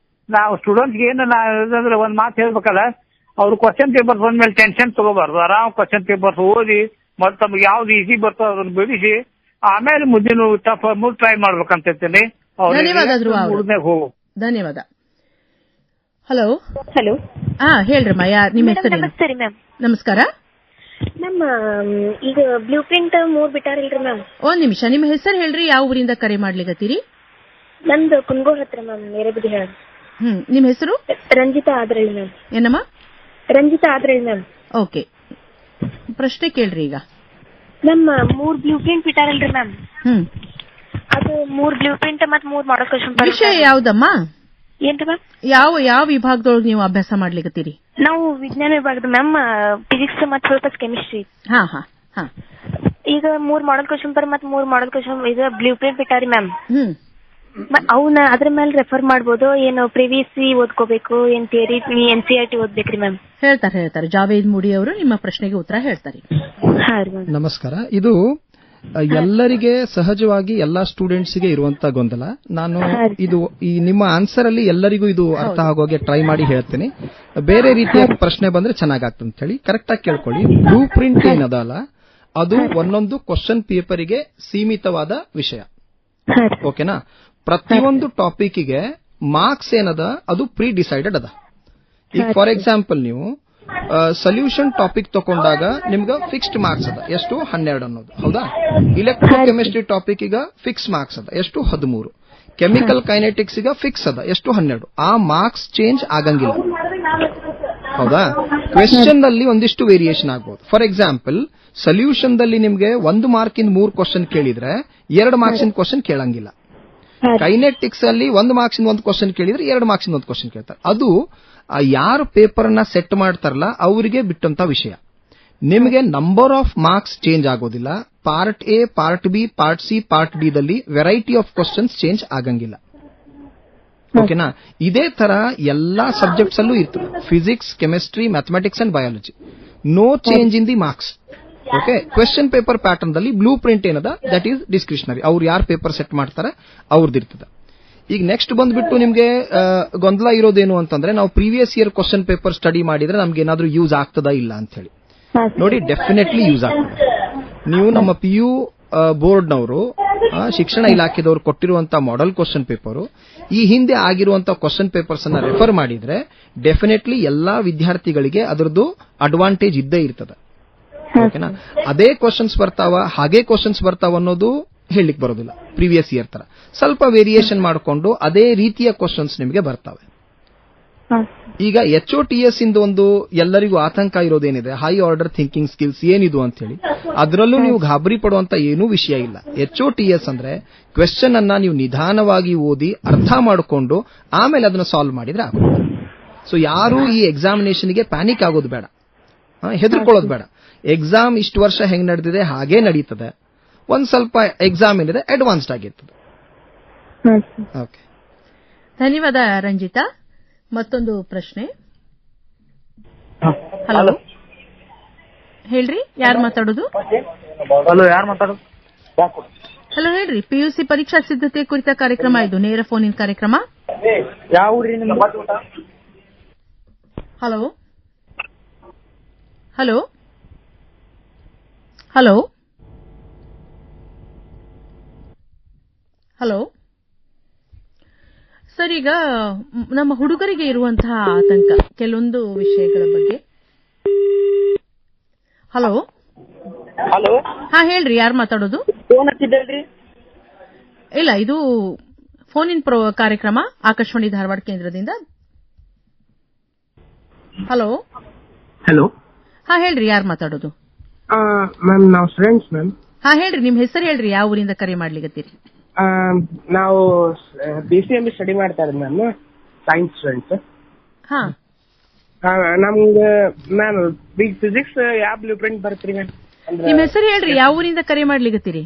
ನಾವು ಸ್ಟೂಡೆಂಟ್ಸ್ಗೆ ಏನು ಒಂದ್ ಮಾತು ಹೇಳ್ಬೇಕಲ್ಲ, ಅವ್ರು ಕ್ವಶನ್ ಪೇಪರ್ಸ್ ಬಂದ್ಮೇಲೆ ಟೆನ್ಷನ್ ತಗೋಬಾರ್ದು. ಆರಾಮ್ ಕ್ವಶನ್ ಪೇಪರ್ಸ್ ಓದಿ ಮತ್ತೆ ತಮ್ಗೆ ಯಾವ್ದು ಈಸಿ ಬರ್ತೋ ಅದನ್ನ ಬಿಡಿಸಿ ಆಮೇಲೆ ಮುಂದಿನ ಟಫ್ ಟ್ರೈ ಮಾಡ್ಬೇಕಂತ ಹೇಳ್ತೀನಿ. ಧನ್ಯವಾದ ಧ್ರುವ ಅವರು. ಧನ್ಯವಾದ. ಹಲೋ ಹಲೋ, ಹೇಳ್ರಮ್ಮ, ನಿಮ್ಮ ಹೆಸರು? ನಮಸ್ತೆ ರೀ ಮ್ಯಾಮ್. ನಮಸ್ಕಾರ. ನಮ್ಮ ಈಗ ಬ್ಲೂ ಪ್ರಿಂಟ್ 3 ಬಿಟ್ಟಾರಿಲ್ರಿ ಮ್ಯಾಮ್. ಒಂದ್ ನಿಮಿಷ, ನಿಮ್ಮ ಹೆಸರು ಹೇಳ್ರಿ, ಯಾವ ಊರಿಂದ ಕರೆ ಮಾಡ್ಲಿಕತ್ತೀರಿ? ನಂದು ಕುನ್ಗೋಡ್ ಹತ್ರ ಮ್ಯಾಮ್, ನೇರಬುದಿ ಹೇಳ. ನಿಮ್ಮ ಹೆಸರು? ರಂಜಿತಾ ಆದ್ರಳ್ಳಿ ಮ್ಯಾಮ್. ಏನಮ್ಮ? ರಂಜಿತಾ ಆದ್ರಳ್ಳಿ ಮ್ಯಾಮ್. ಓಕೆ, ಪ್ರಶ್ನೆ ಕೇಳ್ರಿ. ಈಗ ನಮ್ಮ 3 ಬ್ಲೂ ಪ್ರಿಂಟ್ ಬಿಟ್ಟಾರಲ್ರಿ ಮ್ಯಾಮ್, ಅದು 3 ಬ್ಲೂ ಪ್ರಿಂಟ್ ಮತ್ 3 ಮಾಡಲ್ ಕ್ವೆಶ್ಚನ್. ವಿಷಯ ಯಾವ್ದಮ್ಮ? ಏನ್ರಿ ಮ್ಯಾಮ್? ಯಾವ ವಿಭಾಗದೊಳಗೆ ನೀವು ಅಭ್ಯಾಸ ಮಾಡ್ಲಿಕತ್ತೀರಿ? ನಾವು ವಿಜ್ಞಾನ ವಿಭಾಗದ ಮ್ಯಾಮ್, ಫಿಸಿಕ್ಸ್ ಮತ್ ಸ್ವಲ್ಪ ಕೆಮಿಸ್ಟ್ರಿ. ಈಗ 3 ಮಾಡಲ್ ಕ್ವೆಶ್ಚನ್ ಮತ್ 3 ಮಾಡಲ್ ಕ್ವೆಶ್ಚನ್ ಇದು ಬ್ಲೂ ಪ್ರಿಂಟ್ ಬಿಟ್ಟಾರಿ ಮ್ಯಾಮ್. ಅವನ್ನ ಅದ್ರ ಮೇಲೆ ರೆಫರ್ ಮಾಡ್ಬೋದು, ಏನು ಪ್ರಿವಿಯಸ್ ಓದ್ಕೋಬೇಕು, ಏನ್ ಥಿಯರಿ NCERT ಓದ್ಬೇಕ್ರಿ ಮ್ಯಾಮ್? ಹೇಳ್ತಾರೆ ಜಾವೇದ್ ಮುಡಿ ಅವರು ನಿಮ್ಮ ಪ್ರಶ್ನೆಗೆ ಉತ್ತರ ಹೇಳ್ತಾರೆ. ನಮಸ್ಕಾರ. ಇದು ಎಲ್ಲರಿಗೆ ಸಹಜವಾಗಿ ಎಲ್ಲಾ ಸ್ಟೂಡೆಂಟ್ಸ್ಗೆ ಇರುವಂತ ಗೊಂದಲ. ನಾನು ಇದು ಈ ನಿಮ್ಮ ಆನ್ಸರ್ ಅಲ್ಲಿ ಎಲ್ಲರಿಗೂ ಇದು ಅರ್ಥ ಆಗೋಗೆ ಟ್ರೈ ಮಾಡಿ ಹೇಳ್ತೇನೆ. ಬೇರೆ ರೀತಿಯ ಪ್ರಶ್ನೆ ಬಂದ್ರೆ ಚೆನ್ನಾಗಾಗ್ತದೆ ಅಂತ ಹೇಳಿ ಕರೆಕ್ಟ್ ಆಗಿ ಕೇಳ್ಕೊಳ್ಳಿ. ಬ್ಲೂ ಪ್ರಿಂಟ್ ಏನದಲ್ಲ, ಅದು ಒಂದೊಂದು ಕ್ವಶನ್ ಪೇಪರಿಗೆ ಸೀಮಿತವಾದ ವಿಷಯ. ಓಕೆನಾ? ಪ್ರತಿಯೊಂದು ಟಾಪಿಕ್ಗೆ ಮಾರ್ಕ್ಸ್ ಏನದ ಅದು ಪ್ರೀ ಡಿಸೈಡೆಡ್ ಅದ. ಈಗ ಫಾರ್ ಎಕ್ಸಾಂಪಲ್ ನೀವು ಸೊಲ್ಯೂಷನ್ ಟಾಪಿಕ್ ತಗೊಂಡಾಗ ನಿಮ್ಗೆ ಫಿಕ್ಸ್ಡ್ ಮಾರ್ಕ್ಸ್ ಅದ, ಎಷ್ಟು? 12 ಅನ್ನೋದು. ಹೌದಾ? ಇಲೆಕ್ಟ್ರೋಕೆಮಿಸ್ಟ್ರಿ ಟಾಪಿಕ್ ಈಗ ಫಿಕ್ಸ್ ಮಾರ್ಕ್ಸ್ ಅದ, ಎಷ್ಟು? 13. ಕೆಮಿಕಲ್ ಕೈನೆಟಿಕ್ಸ್ ಈಗ ಫಿಕ್ಸ್ ಅದ, ಎಷ್ಟು? 12. ಆ ಮಾರ್ಕ್ಸ್ ಚೇಂಜ್ ಆಗಂಗಿಲ್ಲ. ಹೌದಾ? ಕ್ವೆಶ್ಚನ್ ನಲ್ಲಿ ಒಂದಿಷ್ಟು ವೇರಿಯೇಷನ್ ಆಗಬಹುದು. ಫಾರ್ ಎಕ್ಸಾಂಪಲ್ ಸೊಲ್ಯೂಷನ್ ದಲ್ಲಿ ನಿಮ್ಗೆ 1 ಮಾರ್ಕಿಂದ 3 ಕ್ವಶನ್ ಕೇಳಿದ್ರೆ 2 ಮಾರ್ಕ್ಸಿನ ಕ್ವಶನ್ ಕೇಳಂಗಿಲ್ಲ. ಕೈನೆಟಿಕ್ಸ್ ಅಲ್ಲಿ 1 ಮಾರ್ಕ್ಸಿಂದ 1 ಕ್ವಶನ್ ಕೇಳಿದ್ರೆ 2 ಮಾರ್ಕ್ಸಿಂದ 1 ಕ್ವಶನ್ ಕೇಳ್ತಾರೆ. ಅದು ಯಾರು ಪೇಪರ್ ನ ಸೆಟ್ ಮಾಡ್ತಾರಲ್ಲ ಅವರಿಗೆ ಬಿಟ್ಟಂತ ವಿಷಯ. ನಿಮಗೆ ನಂಬರ್ ಆಫ್ ಮಾರ್ಕ್ಸ್ ಚೇಂಜ್ ಆಗೋದಿಲ್ಲ. Part A, part B, part C, part D ದಲ್ಲಿ ವೆರೈಟಿ ಆಫ್ ಕ್ವಶನ್ಸ್ ಚೇಂಜ್ ಆಗಂಗಿಲ್ಲ. ಓಕೆನಾ? ಇದೇ ತರ ಎಲ್ಲಾ ಸಬ್ಜೆಕ್ಟ್ಸ್ ಅಲ್ಲೂ ಇರ್ತದೆ. Physics, chemistry, mathematics and biology. No change in the marks. Okay? Question paper pattern ದಲ್ಲಿ ಬ್ಲೂ ಪ್ರಿಂಟ್ ಏನದ ದಟ್ ಈಸ್ ಡಿಸ್ಕ್ರಿಷನರಿ. ಅವ್ರು ಯಾರು ಪೇಪರ್ ಸೆಟ್ ಮಾಡ್ತಾರೆ ಅವ್ರದ್ದಿರ್ತದೆ. ಈಗ ನೆಕ್ಸ್ಟ್ ಬಂದ್ಬಿಟ್ಟು ನಿಮ್ಗೆ ಗೊಂದಲ ಇರೋದೇನು ಅಂತಂದ್ರೆ, ನಾವು previous year question paper study ಮಾಡಿದ್ರೆ ನಮ್ಗೆ ಏನಾದ್ರೂ ಯೂಸ್ ಆಗ್ತದಾ ಇಲ್ಲ ಅಂತ ಹೇಳಿ. ನೋಡಿ, ಡೆಫಿನೆಟ್ಲಿ ಯೂಸ್ ಆಗ್ತದೆ. ನೀವು ನಮ್ಮ PU ಬೋರ್ಡ್ನವರು, ಶಿಕ್ಷಣ ಇಲಾಖೆದವರು ಕೊಟ್ಟಿರುವಂತಹ ಮಾಡೆಲ್ ಕ್ವಶನ್ ಪೇಪರ್, ಈ ಹಿಂದೆ ಆಗಿರುವಂತಹ ಕ್ವಶನ್ ಪೇಪರ್ಸ್ ಅನ್ನ ರೆಫರ್ ಮಾಡಿದ್ರೆ ಡೆಫಿನೆಟ್ಲಿ ಎಲ್ಲಾ ವಿದ್ಯಾರ್ಥಿಗಳಿಗೆ ಅದರದ್ದು ಅಡ್ವಾಂಟೇಜ್ ಇದ್ದೇ ಇರ್ತದೆ. ಓಕೆನಾ? ಅದೇ ಕ್ವಶನ್ಸ್ ಬರ್ತಾವ, ಹಾಗೆ ಕ್ವಶನ್ಸ್ ಬರ್ತಾವ ಅನ್ನೋದು ಹೇಳಲಿಕ್ಕೆ ಬರೋದಿಲ್ಲ. ಪ್ರೀವಿಯಸ್ ಇಯರ್ ತರ ಸ್ವಲ್ಪ ವೇರಿಯೇಷನ್ ಮಾಡಿಕೊಂಡು ಅದೇ ರೀತಿಯ ಕ್ವಶನ್ಸ್ ನಿಮಗೆ ಬರ್ತವೆ. ಈಗ HOTS ಇಂದು ಒಂದು ಎಲ್ಲರಿಗೂ ಆತಂಕ ಇರೋದೇನಿದೆ, ಹೈ ಆರ್ಡರ್ ಥಿಂಕಿಂಗ್ ಸ್ಕಿಲ್ಸ್ ಏನಿದು ಅಂತ ಹೇಳಿ. ಅದರಲ್ಲೂ ನೀವು ಗಾಬರಿ ಪಡುವಂತ ಏನೂ ವಿಷಯ ಇಲ್ಲ. HOTS ಅಂದ್ರೆ ಕ್ವೆಶ್ಚನ್ ಅನ್ನ ನೀವು ನಿಧಾನವಾಗಿ ಓದಿ ಅರ್ಥ ಮಾಡಿಕೊಂಡು ಆಮೇಲೆ ಅದನ್ನ ಸಾಲ್ವ್ ಮಾಡಿದ್ರೆ ಆಗುತ್ತೆ. ಸೊ ಯಾರು ಈ ಎಕ್ಸಾಮಿನೇಷನ್ಗೆ ಪ್ಯಾನಿಕ್ ಆಗೋದು ಬೇಡ, ಹೆದರ್ಕೊಳ್ಳೋದು ಬೇಡ. ಎಕ್ಸಾಮ್ ಇಷ್ಟು ವರ್ಷ ಹೆಂಗ್ ನಡೆದಿದೆ ಹಾಗೇ ನಡೀತದೆ. ಒಂದ್ ಸ್ವಲ್ಪ ಎಕ್ಸಾಮ್ ಏನಿದೆ ಅಡ್ವಾನ್ಸ್ಡ್ ಆಗಿರ್ತದೆ. ಓಕೆ, ಧನ್ಯವಾದ ರಂಜಿತಾ. ಮತ್ತೊಂದು ಪ್ರಶ್ನೆ. ಹಲೋ, ಹೇಳ್ರಿ, ಯಾರು ಮಾತಾಡೋದು? ಹಲೋ, ಯಾರು ಮಾತಾಡೋದು? ಹಲೋ, ಹೇಳ್ರಿ. PUC ಪರೀಕ್ಷಾ ಸಿದ್ಧತೆ ಕುರಿತ ಕಾರ್ಯಕ್ರಮ ಇದು, ನೇರ ಫೋನ್ ಇನ್ ಕಾರ್ಯಕ್ರಮ. ಯಾವ ಊರಿ ನಿಮ್ದು? Hello hello hello hello sir, ಈಗ ನಮ್ಮ ಹುಡುಗರಿಗೆ ಇರುವಂತಹ ಆತಂಕ ಕೆಲವೊಂದು ವಿಷಯಗಳ ಬಗ್ಗೆ. ಹಲೋ ಹಲೋ, ಹೇಳ್ರಿ, ಯಾರು ಮಾತಾಡೋದು? ಫೋನ್ ಹಚ್ಚಿದ್ದಲ್ರಿ? ಇಲ್ಲ, ಇದು ಫೋನ್ ಇನ್ ಕಾರ್ಯಕ್ರಮ, ಆಕಾಶವಾಣಿ ಧಾರವಾಡ ಕೇಂದ್ರದಿಂದ. ಹಲೋ ಹಲೋ, ಹೇಳ್ರಿ, ಯಾರು ಮಾತಾಡೋದು? ಮ್ಯಾಮ್, ನಾವು ಸ್ಟೂಡೆಂಟ್ಸ್ ಮ್ಯಾಮ್. ಹೇಳ್ರಿ, ನಿಮ್ ಹೆಸರು ಹೇಳ್ರಿ, ಯಾವ ಊರಿಂದ ಕರೆ ಮಾಡ್ಲಿಕತ್ತೀರಿ? ನಾವು BCME ಸ್ಟಡಿ ಮಾಡ್ತಾ ಇರೋದು ಮ್ಯಾಮ್, ಸೈನ್ಸ್ ಸ್ಟೂಡೆಂಟ್ಸ್. ನಮ್ಗೆ ಮ್ಯಾಮ್ ಫಿಸಿಕ್ಸ್ ಯಾವ ಬ್ಲೂ ಪ್ರಿಂಟ್ ಬರ್ತೀರಿ ಮ್ಯಾಮ್? ನಿಮ್ ಹೆಸರು ಹೇಳ್ರಿ, ಯಾವ ಊರಿಂದ ಕರೆ ಮಾಡ್ಲಿಕತ್ತೀರಿ?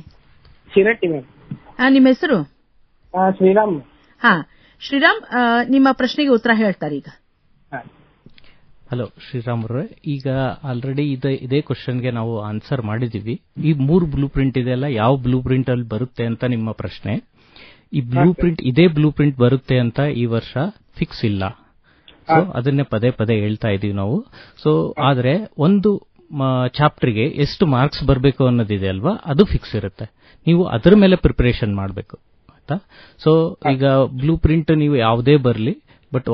ಶಿರಟ್ಟಿ ಮ್ಯಾಮ್. ನಿಮ್ ಹೆಸರು? ಶ್ರೀರಾಮ್. ಶ್ರೀರಾಮ್, ನಿಮ್ಮ ಪ್ರಶ್ನೆಗೆ ಉತ್ತರ ಹೇಳ್ತಾರೆ ಈಗ. ಹಲೋ ಶ್ರೀರಾಮ್ ಅವರೇ, ಈಗ ಆಲ್ರೆಡಿ ಇದೇ ಕ್ವಶನ್ಗೆ ನಾವು ಆನ್ಸರ್ ಮಾಡಿದೀವಿ. ಈ 3 ಬ್ಲೂ ಪ್ರಿಂಟ್ ಇದೆಯಲ್ಲ, ಯಾವ ಬ್ಲೂ ಪ್ರಿಂಟ್ ಅಲ್ಲಿ ಬರುತ್ತೆ ಅಂತ ನಿಮ್ಮ ಪ್ರಶ್ನೆ. ಈ ಇದೇ ಬ್ಲೂ ಪ್ರಿಂಟ್ ಬರುತ್ತೆ ಅಂತ ಈ ವರ್ಷ ಫಿಕ್ಸ್ ಇಲ್ಲ. ಸೊ ಅದನ್ನೇ ಪದೇ ಪದೇ ಹೇಳ್ತಾ ಇದೀವಿ ನಾವು. ಸೊ ಆದ್ರೆ ಒಂದು ಚಾಪ್ಟರ್ಗೆ ಎಷ್ಟು ಮಾರ್ಕ್ಸ್ ಬರಬೇಕು ಅನ್ನೋದಿದೆ ಅಲ್ವಾ, ಅದು ಫಿಕ್ಸ್ ಇರುತ್ತೆ. ನೀವು ಅದರ ಮೇಲೆ ಪ್ರಿಪರೇಷನ್ ಮಾಡಬೇಕು ಆಯ್ತಾ. ಸೊ ಈಗ ಬ್ಲೂ ಪ್ರಿಂಟ್ ನೀವು ಯಾವುದೇ ಬರಲಿ, ಬಟ್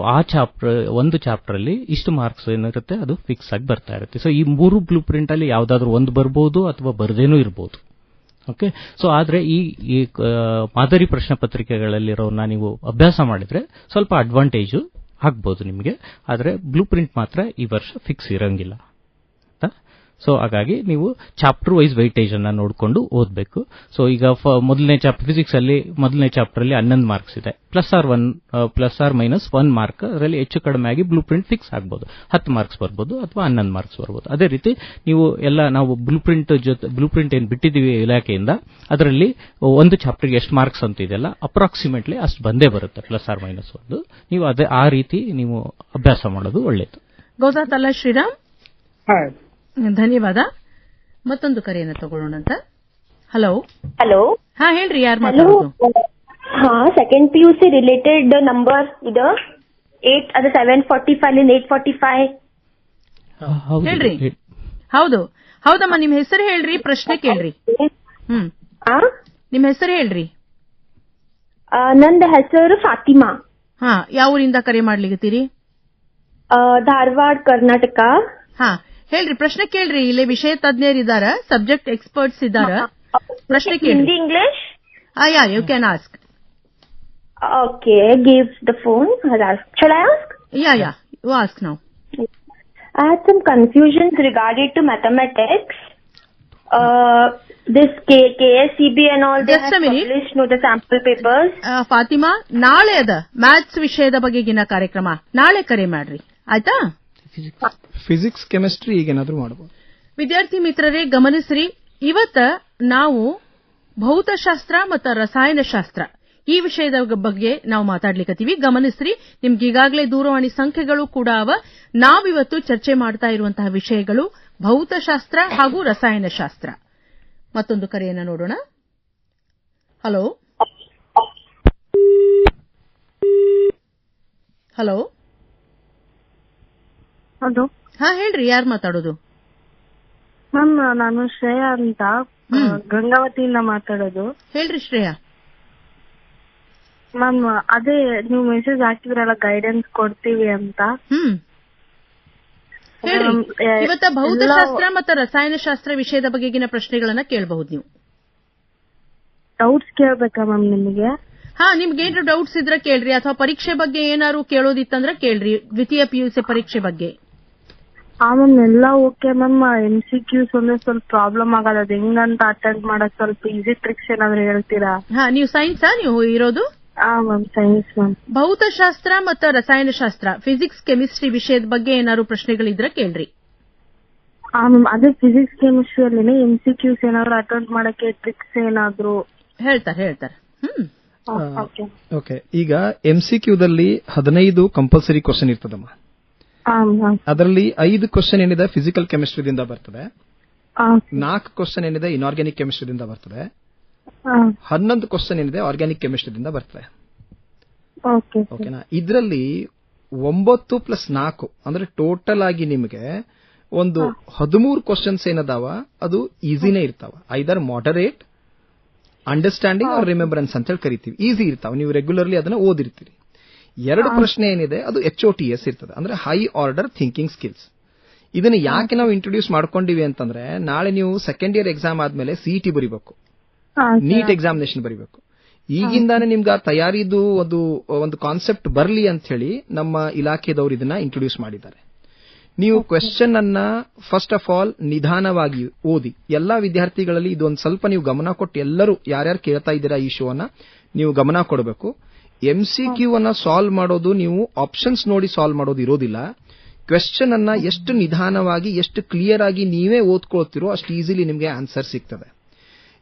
ಒಂದು ಚಾಪ್ಟರ್ ಅಲ್ಲಿ ಇಷ್ಟು ಮಾರ್ಕ್ಸ್ ಏನಿರುತ್ತೆ ಅದು ಫಿಕ್ಸ್ ಆಗಿ ಬರ್ತಾ ಇರುತ್ತೆ. ಸೊ ಈ 3 ಬ್ಲೂ ಪ್ರಿಂಟ್ ಅಲ್ಲಿ ಯಾವ್ದಾದ್ರು ಒಂದು ಬರ್ಬೋದು ಅಥವಾ ಬರ್ದೇನೂ ಇರ್ಬೋದು. ಓಕೆ. ಸೊ ಆದ್ರೆ ಈ ಮಾದರಿ ಪ್ರಶ್ನೆ ಪತ್ರಿಕೆಗಳಲ್ಲಿರೋನ್ನ ನೀವು ಅಭ್ಯಾಸ ಮಾಡಿದ್ರೆ ಸ್ವಲ್ಪ ಅಡ್ವಾಂಟೇಜು ಆಗ್ಬೋದು ನಿಮಗೆ. ಆದ್ರೆ ಬ್ಲೂ ಪ್ರಿಂಟ್ ಮಾತ್ರ ಈ ವರ್ಷ ಫಿಕ್ಸ್ ಇರಂಗಿಲ್ಲ. ಸೊ ಹಾಗಾಗಿ ನೀವು ಚಾಪ್ಟರ್ ವೈಸ್ ವೈಟೇಜ್ ಅನ್ನ ನೋಡಿಕೊಂಡು ಓದಬೇಕು. ಸೊ ಈಗ ಮೊದಲನೇ ಫಿಸಿಕ್ಸ್ ಅಲ್ಲಿ ಮೊದಲನೇ ಚಾಪ್ಟರ್ ಅಲ್ಲಿ 11 ಮಾರ್ಕ್ಸ್ ಇದೆ, ಪ್ಲಸ್ ಆರ್ ಮೈನಸ್ 1 ಮಾರ್ಕ್ ಅದರಲ್ಲಿ ಹೆಚ್ಚು ಕಡಿಮೆ ಆಗಿ ಬ್ಲೂ ಪ್ರಿಂಟ್ ಫಿಕ್ಸ್ ಆಗ್ಬೋದು. 10 ಮಾರ್ಕ್ಸ್ ಬರ್ಬೋದು ಅಥವಾ 11 ಮಾರ್ಕ್ಸ್ ಬರ್ಬೋದು. ಅದೇ ರೀತಿ ನೀವು ನಾವು ಬ್ಲೂ ಪ್ರಿಂಟ್ ಏನ್ ಬಿಟ್ಟಿದೀವಿ ಇಲಾಖೆಯಿಂದ, ಅದರಲ್ಲಿ ಒಂದು ಚಾಪ್ಟರ್ಗೆ ಎಷ್ಟು ಮಾರ್ಕ್ಸ್ ಅಂತ ಇದೆಯಲ್ಲ, ಅಪ್ರಾಕ್ಸಿಮೇಟ್ಲಿ ಅಷ್ಟು ಬಂದೇ ಬರುತ್ತೆ, ಪ್ಲಸ್ ಆರ್ ಮೈನಸ್ 1. ನೀವು ಆ ರೀತಿ ನೀವು ಅಭ್ಯಾಸ ಮಾಡೋದು ಒಳ್ಳೆಯದು. ಗೌತಾತಲ್ಲ ಶ್ರೀರಾಮ್, ಧನ್ಯವಾದ. ಮತ್ತೊಂದು ಕರೆಯನ್ನು ತಗೊಳ್ಳೋಣಂತ. ಹಲೋ ಹಲೋ, ಹಾ ಹೇಳ್ರಿ, ಯಾರು ಮಾತಾಡೋದು? ಹಾ, ಸೆಕೆಂಡ್ PUC ರಿಲೇಟೆಡ್ ನಂಬರ್ ಇದು 8, ಅದು 745 845 ಹೇಳ್ರಿ. ಹೌದಮ್ಮ, ನಿಮ್ ಹೆಸರು ಹೇಳ್ರಿ, ಪ್ರಶ್ನೆ ಕೇಳ್ರಿ. ನಿಮ್ ಹೆಸರು ಹೇಳ್ರಿ. ನಂದ ಹೆಸರು ಫಾತಿಮಾ. ಹಾ, ಯಾವ ಊರಿಂದ ಕರೆ ಮಾಡ್ಲಿಕತ್ತೀರಿ? ಧಾರವಾಡ, ಕರ್ನಾಟಕ. ಹಾ ಹೇಳ್ರಿ, ಪ್ರಶ್ನೆ ಕೇಳ್ರಿ. ಇಲ್ಲೇ ವಿಷಯ ತಜ್ಞರಿದ್ದಾರ, ಸಬ್ಜೆಕ್ಟ್ ಎಕ್ಸ್ಪರ್ಟ್ಸ್ ಇದ್ದಾರ. ಪ್ರಶ್ನೆ ಕೇಳ್ರಿ. Hindi, English? Yeah, you can ask. Okay, give the phone. Shall I ask? Yeah, you ask now. I had some confusions regarding to mathematics. This KSEB and all, they have published the sample papers. Fatima, ನಾಳೆ ಅದ maths ವಿಷಯದ ಬಗೆಗಿನ ಕಾರ್ಯಕ್ರಮ, ನಾಳೆ ಕರೆ ಮಾಡ್ರಿ ಆಯ್ತಾ? Physics, chemistry ಈಗೇನಾದ್ರೂ ಮಾಡಬಹುದು. ವಿದ್ಯಾರ್ಥಿ ಮಿತ್ರರೇ ಗಮನಿಸ್ರಿ, ಇವತ್ತ ನಾವು ಭೌತಶಾಸ್ತ್ರ ಮತ್ತು ರಸಾಯನಶಾಸ್ತ್ರ ಈ ವಿಷಯದ ಬಗ್ಗೆ ನಾವು ಮಾತಾಡ್ಲಿಕ್ಕತ್ತೀವಿ. ಗಮನಿಸ್ರಿ, ನಿಮ್ಗೆ ಈಗಾಗಲೇ ದೂರವಾಣಿ ಸಂಖ್ಯೆಗಳು ಕೂಡ ಅವ. ನಾವಿವತ್ತು ಚರ್ಚೆ ಮಾಡ್ತಾ ಇರುವಂತಹ ವಿಷಯಗಳು ಭೌತಶಾಸ್ತ್ರ ಹಾಗೂ ರಸಾಯನಶಾಸ್ತ್ರ. ಮತ್ತೊಂದು ಕರೆಯನ್ನು ನೋಡೋಣ. ಹಲೋ ಹಲೋ ಹಲೋ, ಹಾ ಹೇಳ್ರಿ, ಯಾರು ಮಾತಾಡೋದು? ಮ್ಯಾಮ್, ನಾನು ಶ್ರೇಯಾ ಅಂತ ಗಂಗಾವತಿಯಿಂದ ಮಾತಾಡೋದು. ಹೇಳ್ರಿ ಶ್ರೇಯಾ. ಮ್ಯಾಮ್, ಅದೇ ನೀವು ಮೆಸೇಜ್ ಹಾಕಿದ್ರಲ್ಲ, ಗೈಡೆನ್ಸ್ ಕೊಡ್ತೀವಿ ಅಂತ. ಹೇಳ್ರಿ, ಇವತ್ತ ಭೌತಶಾಸ್ತ್ರ ಮತ್ತು ರಸಾಯನಶಾಸ್ತ್ರ ವಿಷಯದ ಬಗೆಗಿನ ಪ್ರಶ್ನೆಗಳನ್ನ ಕೇಳಬಹುದು. ನೀವು ಡೌಟ್ಸ್ ಕೇಳ್ಬೇಕಾ ಮ್ಯಾಮ್ ನಿಮಗೆ? ಹಾ, ನಿಮ್ಗೇನ್ರು ಡೌಟ್ಸ್ ಇದ್ರೆ ಕೇಳ್ರಿ, ಅಥವಾ ಪರೀಕ್ಷೆ ಬಗ್ಗೆ ಏನಾದ್ರು ಕೇಳೋದಿತ್ತಂದ್ರೆ ಕೇಳ್ರಿ, ದ್ವಿತೀಯ PUC ಪರೀಕ್ಷೆ ಬಗ್ಗೆ. ಮ್ಯಾಮ್, ಎಲ್ಲ ಓಕೆ ಮ್ಯಾಮ್. MCQs ಅಂದ್ರೆ ಸ್ವಲ್ಪ ಪ್ರಾಬ್ಲಮ್ ಆಗಲ್ಲ, ಅದು ಹೆಂಗಂತ ಅಟೆಂಡ್ ಮಾಡೋದು ಸ್ವಲ್ಪ ಈಸಿ ಟ್ರಿಕ್ಸ್ ಏನಾದ್ರು ಹೇಳ್ತೀರಾ? ಹಾ, ನೀವು ಸೈನ್ಸಾ ನೀವು ಇರೋದು? Ma'am, science ma'am. ಭೌತಶಾಸ್ತ್ರ ಮತ್ತು ರಸಾಯನಶಾಸ್ತ್ರ, ಫಿಸಿಕ್ಸ್, ಕೆಮಿಸ್ಟ್ರಿ ವಿಷಯದ ಬಗ್ಗೆ ಏನಾದ್ರು ಪ್ರಶ್ನೆಗಳಿದ್ರೆ ಕೇಳ್ರಿ. ಮ್ಯಾಮ್, ಅದೇ ಫಿಸಿಕ್ಸ್, ಕೆಮಿಸ್ಟ್ರಿಯಲ್ಲಿ MCQs ಏನಾದ್ರು ಅಟೆಂಡ್ ಮಾಡಕ್ಕೆ ಟ್ರಿಕ್ಸ್ ಏನಾದ್ರು ಹೇಳ್ತಾರೆ. ಓಕೆ, ಈಗ MCQದಲ್ಲಿ 15 ಕಂಪಲ್ಸರಿ ಕ್ವಶನ್ ಇರ್ತದಮ್ಮ. ಅದರಲ್ಲಿ 5 ಕ್ವಶನ್ ಏನಿದೆ ಫಿಸಿಕಲ್ ಕೆಮಿಸ್ಟ್ರಿದಿಂದ ಬರ್ತದೆ, 4 ಕ್ವಶನ್ ಏನಿದೆ ಇನ್ಆರ್ಗ್ಯಾನಿಕ್ ಕೆಮಿಸ್ಟ್ರಿದಿಂದ ಬರ್ತದೆ, 11 ಕ್ವಶನ್ ಏನಿದೆ ಆರ್ಗ್ಯಾನಿಕ್ ಕೆಮಿಸ್ಟ್ರಿದಿಂದ ಬರ್ತದೆ. ಓಕೆನಾ? ಇದರಲ್ಲಿ 9 + 4 ಅಂದ್ರೆ ಟೋಟಲ್ ಆಗಿ ನಿಮಗೆ ಒಂದು 13 ಕ್ವಶನ್ಸ್ ಏನದಾವ, ಅದು ಈಸಿನೇ ಇರ್ತಾವ. ಐದರ್ ಮಾಡರೇಟ್, ಅಂಡರ್ಸ್ಟ್ಯಾಂಡಿಂಗ್ ಆರ್ ರಿಮೆಂಬರೆನ್ಸ್ ಅಂತ ಹೇಳಿ ಕರಿತೀವಿ. ಈಸಿ ಇರ್ತಾವ, ನೀವು ರೆಗ್ಯುಲರ್ಲಿ ಅದನ್ನ ಓದಿರ್ತೀರಿ. 2 ಪ್ರಶ್ನೆ ಏನಿದೆ ಅದು HOTS ಇರ್ತದೆ, ಅಂದ್ರೆ ಹೈ ಆರ್ಡರ್ ಥಿಂಕಿಂಗ್ ಸ್ಕಿಲ್ಸ್. ಇದನ್ನ ಯಾಕೆ ನಾವು ಇಂಟ್ರೊಡ್ಯೂಸ್ ಮಾಡ್ಕೊಂಡಿವಿ ಅಂತಂದ್ರೆ, ನಾಳೆ ನೀವು ಸೆಕೆಂಡ್ ಇಯರ್ ಎಕ್ಸಾಮ್ ಆದ್ಮೇಲೆ CET ಬರೀಬೇಕು, ನೀಟ್ ಎಕ್ಸಾಮಿನೇಷನ್ ಬರೀಬೇಕು. ಈಗಿಂದಾನೆ ನಿಮ್ಗೆ ಆ ತಯಾರಿದು ಒಂದು ಕಾನ್ಸೆಪ್ಟ್ ಬರಲಿ ಅಂತ ಹೇಳಿ ನಮ್ಮ ಇಲಾಖೆದವರು ಇದನ್ನ ಇಂಟ್ರೊಡ್ಯೂಸ್ ಮಾಡಿದ್ದಾರೆ. ನೀವು ಕ್ವೆಶ್ಚನ್ ಅನ್ನ ಫಸ್ಟ್ ಆಫ್ ಆಲ್ ನಿಧಾನವಾಗಿ ಓದಿ. ಎಲ್ಲಾ ವಿದ್ಯಾರ್ಥಿಗಳಲ್ಲಿ ಇದೊಂದು ಸ್ವಲ್ಪ ನೀವು ಗಮನ ಕೊಟ್ಟು, ಎಲ್ಲರೂ ಯಾರ್ಯಾರು ಕೇಳ್ತಾ ಇದ್ದೀರಾ ಈ ಶೋನ ನೀವು ಗಮನ ಕೊಡಬೇಕು. MCQ ಅನ್ನ ಸಾಲ್ವ್ ಮಾಡೋದು ನೀವು ಆಪ್ಷನ್ಸ್ ನೋಡಿ ಸಾಲ್ವ್ ಮಾಡೋದು ಇರೋದಿಲ್ಲ. ಕ್ವೆಶ್ಚನ್ ಅನ್ನ ಎಷ್ಟು ನಿಧಾನವಾಗಿ, ಎಷ್ಟು ಕ್ಲಿಯರ್ ಆಗಿ ನೀವೇ ಓದ್ಕೊಳ್ತಿರೋ ಅಷ್ಟು ಈಸಿಲಿ ನಿಮಗೆ ಆನ್ಸರ್ ಸಿಗ್ತದೆ.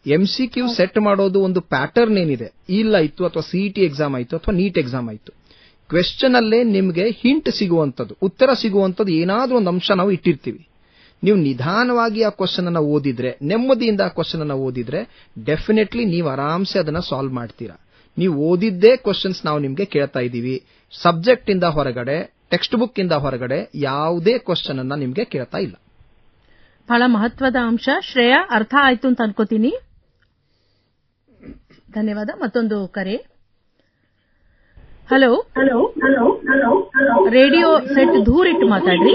MCQ ಸೆಟ್ ಮಾಡೋದು ಒಂದು ಪ್ಯಾಟರ್ನ್ ಏನಿದೆ, ಇಲ್ಲ ಇತ್ತು ಅಥವಾ CET ಎಕ್ಸಾಮ್ ಆಯ್ತು ಅಥವಾ ನೀಟ್ ಎಕ್ಸಾಮ್ ಆಯ್ತು, ಕ್ವೆಶ್ಚನ್ ಅಲ್ಲೇ ನಿಮಗೆ ಹಿಂಟ್ ಸಿಗುವಂಥದ್ದು, ಉತ್ತರ ಸಿಗುವಂಥದ್ದು ಏನಾದ್ರೂ ಒಂದು ಅಂಶ ನಾವು ಇಟ್ಟಿರ್ತೀವಿ. ನೀವು ನಿಧಾನವಾಗಿ ಆ ಕ್ವಶನ್ ಅನ್ನ ಓದಿದ್ರೆ, ನೆಮ್ಮದಿಯಿಂದ ಆ ಕ್ವಶನ್ ಅನ್ನ ಓದಿದ್ರೆ ಡೆಫಿನೆಟ್ಲಿ ನೀವು ಆರಾಮ್ಸೆ ಅದನ್ನ ಸಾಲ್ವ್ ಮಾಡ್ತೀರಾ. ನೀವು ಓದಿದ್ದೇ ಕ್ವಶನ್ಸ್ ನಾವು ನಿಮ್ಗೆ ಕೇಳ್ತಾ ಇದ್ದೀವಿ. ಸಬ್ಜೆಕ್ಟ್ ಇಂದ ಹೊರಗಡೆ, ಟೆಕ್ಸ್ಟ್ ಬುಕ್ ಇಂದ ಹೊರಗಡೆ ಯಾವುದೇ ಕ್ವಶನ್ ಅನ್ನ ನಿಮ್ಗೆ ಕೇಳ್ತಾ ಇಲ್ಲ. ಬಹಳ ಮಹತ್ವದ ಅಂಶ. ಶ್ರೇಯಾ, ಅರ್ಥ ಆಯ್ತು ಅಂತ ಅನ್ಕೋತೀನಿ. ಧನ್ಯವಾದ. ಮತ್ತೊಂದು ಕರೆ. ಹಲೋ, ರೇಡಿಯೋ ಸೆಟ್ ದೂರಿಟ್ಟು ಮಾತಾಡ್ರಿ.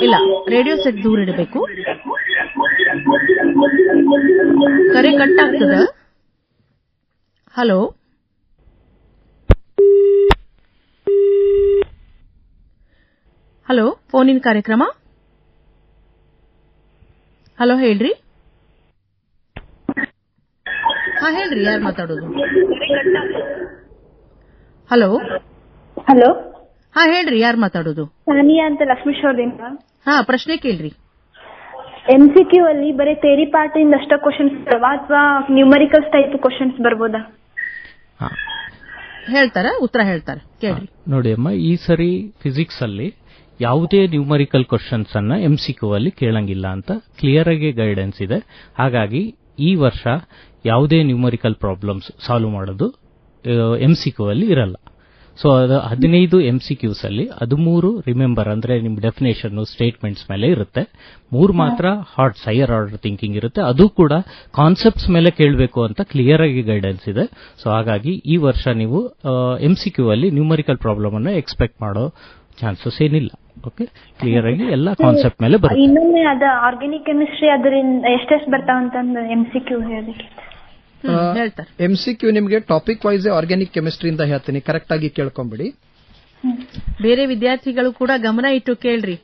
ಇಲ್ಲ, ರೇಡಿಯೋ ಸೆಟ್ ದೂರ ಇಡಬೇಕು. ಕರೆ ಕಟ್ ಆಗ್ತದ. ಹಲೋ, ಹಲೋ, ಫೋನಿನ ಕಾರ್ಯಕ್ರಮ. ಹಲೋ, ಹೇಳ್ರಿ. ಹಾ, ಹೇಳ್ರಿ, ಯಾರು ಮಾತಾಡೋದು? ಹಲೋ ಹಲೋ, ಹಾ, ಹೇಳ್ರಿ, ಯಾರು ಮಾತಾಡೋದು? ಸಾನಿಯಾ ಅಂತ ಲಕ್ಷ್ಮೀಶ್ವರದಿಂದ. ಹಾ, ಪ್ರಶ್ನೆ ಕೇಳ್ರಿ. MCQ ಅಲ್ಲಿ ಬರೀ ಥಿಯರಿ ಪಾರ್ಟ್ ಇಂದ ಅಷ್ಟ ಕ್ವಶನ್ಸ್ ಬರವಾ ಅಥವಾ ನ್ಯೂಮರಿಕಲ್ಸ್ ಟೈಪ್ ಕ್ವಶನ್ಸ್ ಬರ್ಬೋದಾ? ಹೇಳ್ತಾರ, ಉತ್ತರ ಹೇಳ್ತಾರ, ಕೇಳ್ರಿ. ನೋಡಿ ಅಮ್ಮ, ಈ ಸರಿ ಫಿಸಿಕ್ಸ್ ಅಲ್ಲಿ ಯಾವುದೇ ನ್ಯೂಮರಿಕಲ್ ಕ್ವಶನ್ಸ್ ಅನ್ನ MCQ ಅಲ್ಲಿ ಕೇಳಂಗಿಲ್ಲ ಅಂತ ಕ್ಲಿಯರ್ ಆಗಿ ಗೈಡೆನ್ಸ್ ಇದೆ. ಹಾಗಾಗಿ ಈ ವರ್ಷ ಯಾವುದೇ ನ್ಯೂಮರಿಕಲ್ ಪ್ರಾಬ್ಲಮ್ಸ್ ಸಾಲ್ವ್ ಮಾಡೋದು MCQ ಅಲ್ಲಿ ಇರಲ್ಲ. ಸೊ ಅದು 15 MCQs ಅಲ್ಲಿ 13 ರಿಮೆಂಬರ್ ಅಂದ್ರೆ ನಿಮ್ ಡೆಫಿನೇಷನ್ ಸ್ಟೇಟ್ಮೆಂಟ್ಸ್ ಮೇಲೆ ಇರುತ್ತೆ. 3 ಮಾತ್ರ ಹಾರ್ಟ್ಸ್ ಹೈಯರ್ ಆರ್ಡರ್ ಥಿಂಕಿಂಗ್ ಇರುತ್ತೆ. ಅದು ಕೂಡ ಕಾನ್ಸೆಪ್ಟ್ಸ್ ಮೇಲೆ ಕೇಳಬೇಕು ಅಂತ ಕ್ಲಿಯರ್ ಆಗಿ ಗೈಡೆನ್ಸ್ ಇದೆ. ಸೊ ಹಾಗಾಗಿ ಈ ವರ್ಷ ನೀವು MCQ ಅಲ್ಲಿ ನ್ಯೂಮರಿಕಲ್ ಪ್ರಾಬ್ಲಮ್ ಅನ್ನು ಎಕ್ಸ್ಪೆಕ್ಟ್ ಮಾಡೋ ಚಾನ್ಸಸ್ ಏನಿಲ್ಲ. ಓಕೆ, ಕ್ಲಿಯರ್ ಆಗಿ ಎಲ್ಲ ಕಾನ್ಸೆಪ್ಟ್ ಮೇಲೆ ಬರುತ್ತೆ. ಇನ್ನೊಮ್ಮೆ ಅದ ಆರ್ಗ್ಯಾನಿಕ್ ಕೆಮಿಸ್ಟ್ರಿ ಅದರಿಂದ ಎಷ್ಟೆಷ್ಟು ಬರ್ತಾವಂತಂದು MCQ ಹೇಳಲಿಕ್ಕೆ. MCQ ನಿಮಗೆ ಟಾಪಿಕ್ ವೈಸ್ ಆರ್ಗ್ಯಾನಿಕ್ ಕೆಮಿಸ್ಟ್ರಿ ಇಂದ ಹೇಳ್ತೀನಿ, ಕರೆಕ್ಟ್ ಆಗಿ ಕೇಳ್ಕೊಂಬಿಡಿ. ಬೇರೆ ವಿದ್ಯಾರ್ಥಿಗಳು ಕೂಡ ಗಮನ ಇಟ್ಟು ಕೇಳ್ರಿ.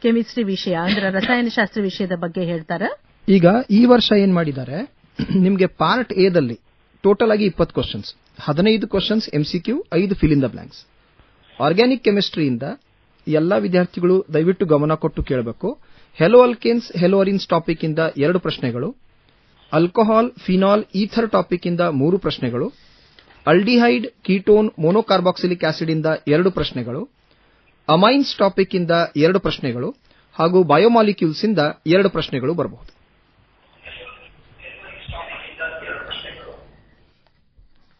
ಕೆಮಿಸ್ಟ್ರಿ ವಿಷಯ ಅಂದ್ರೆ ರಸಾಯನಶಾಸ್ತ್ರ ವಿಷಯದ ಬಗ್ಗೆ ಹೇಳ್ತಾರ. ಈಗ ಈ ವರ್ಷ ಏನ್ ಮಾಡಿದ್ದಾರೆ, ನಿಮ್ಗೆ ಪಾರ್ಟ್ ಎ ದಲ್ಲಿ ಟೋಟಲ್ ಆಗಿ 20 questions, 15 questions MCQ, 5 fill in the blanks. Organic ಕೆಮಿಸ್ಟ್ರಿಯಿಂದ ಎಲ್ಲಾ ವಿದ್ಯಾರ್ಥಿಗಳು ದಯವಿಟ್ಟು ಗಮನ ಕೊಟ್ಟು ಕೇಳಬೇಕು. Hello alkanes, hello arenes topic ಇಂದ 2 ಪ್ರಶ್ನೆಗಳು, ಆಲ್ಕೋಹಾಲ್, ಫಿನಾಲ್, ಈಥರ್ ಟಾಪಿಕ್ ಇಂದ 3 ಪ್ರಶ್ನೆಗಳು, ಅಲ್ಡಿಹೈಡ್, ಕೀಟೋನ್, ಮೊನೋಕಾರ್ಬಾಕ್ಸಿಲಿಕ್ ಆಸಿಡ್ ಇಂದ 2 ಪ್ರಶ್ನೆಗಳು, ಅಮೈನ್ಸ್ ಟಾಪಿಕ್ ಇಂದ 2 ಪ್ರಶ್ನೆಗಳು ಹಾಗೂ ಬಯೋಮಾಲಿಕ್ಯೂಲ್ಸ್ ಇಂದ 2 ಪ್ರಶ್ನೆಗಳು ಬರಬಹುದು.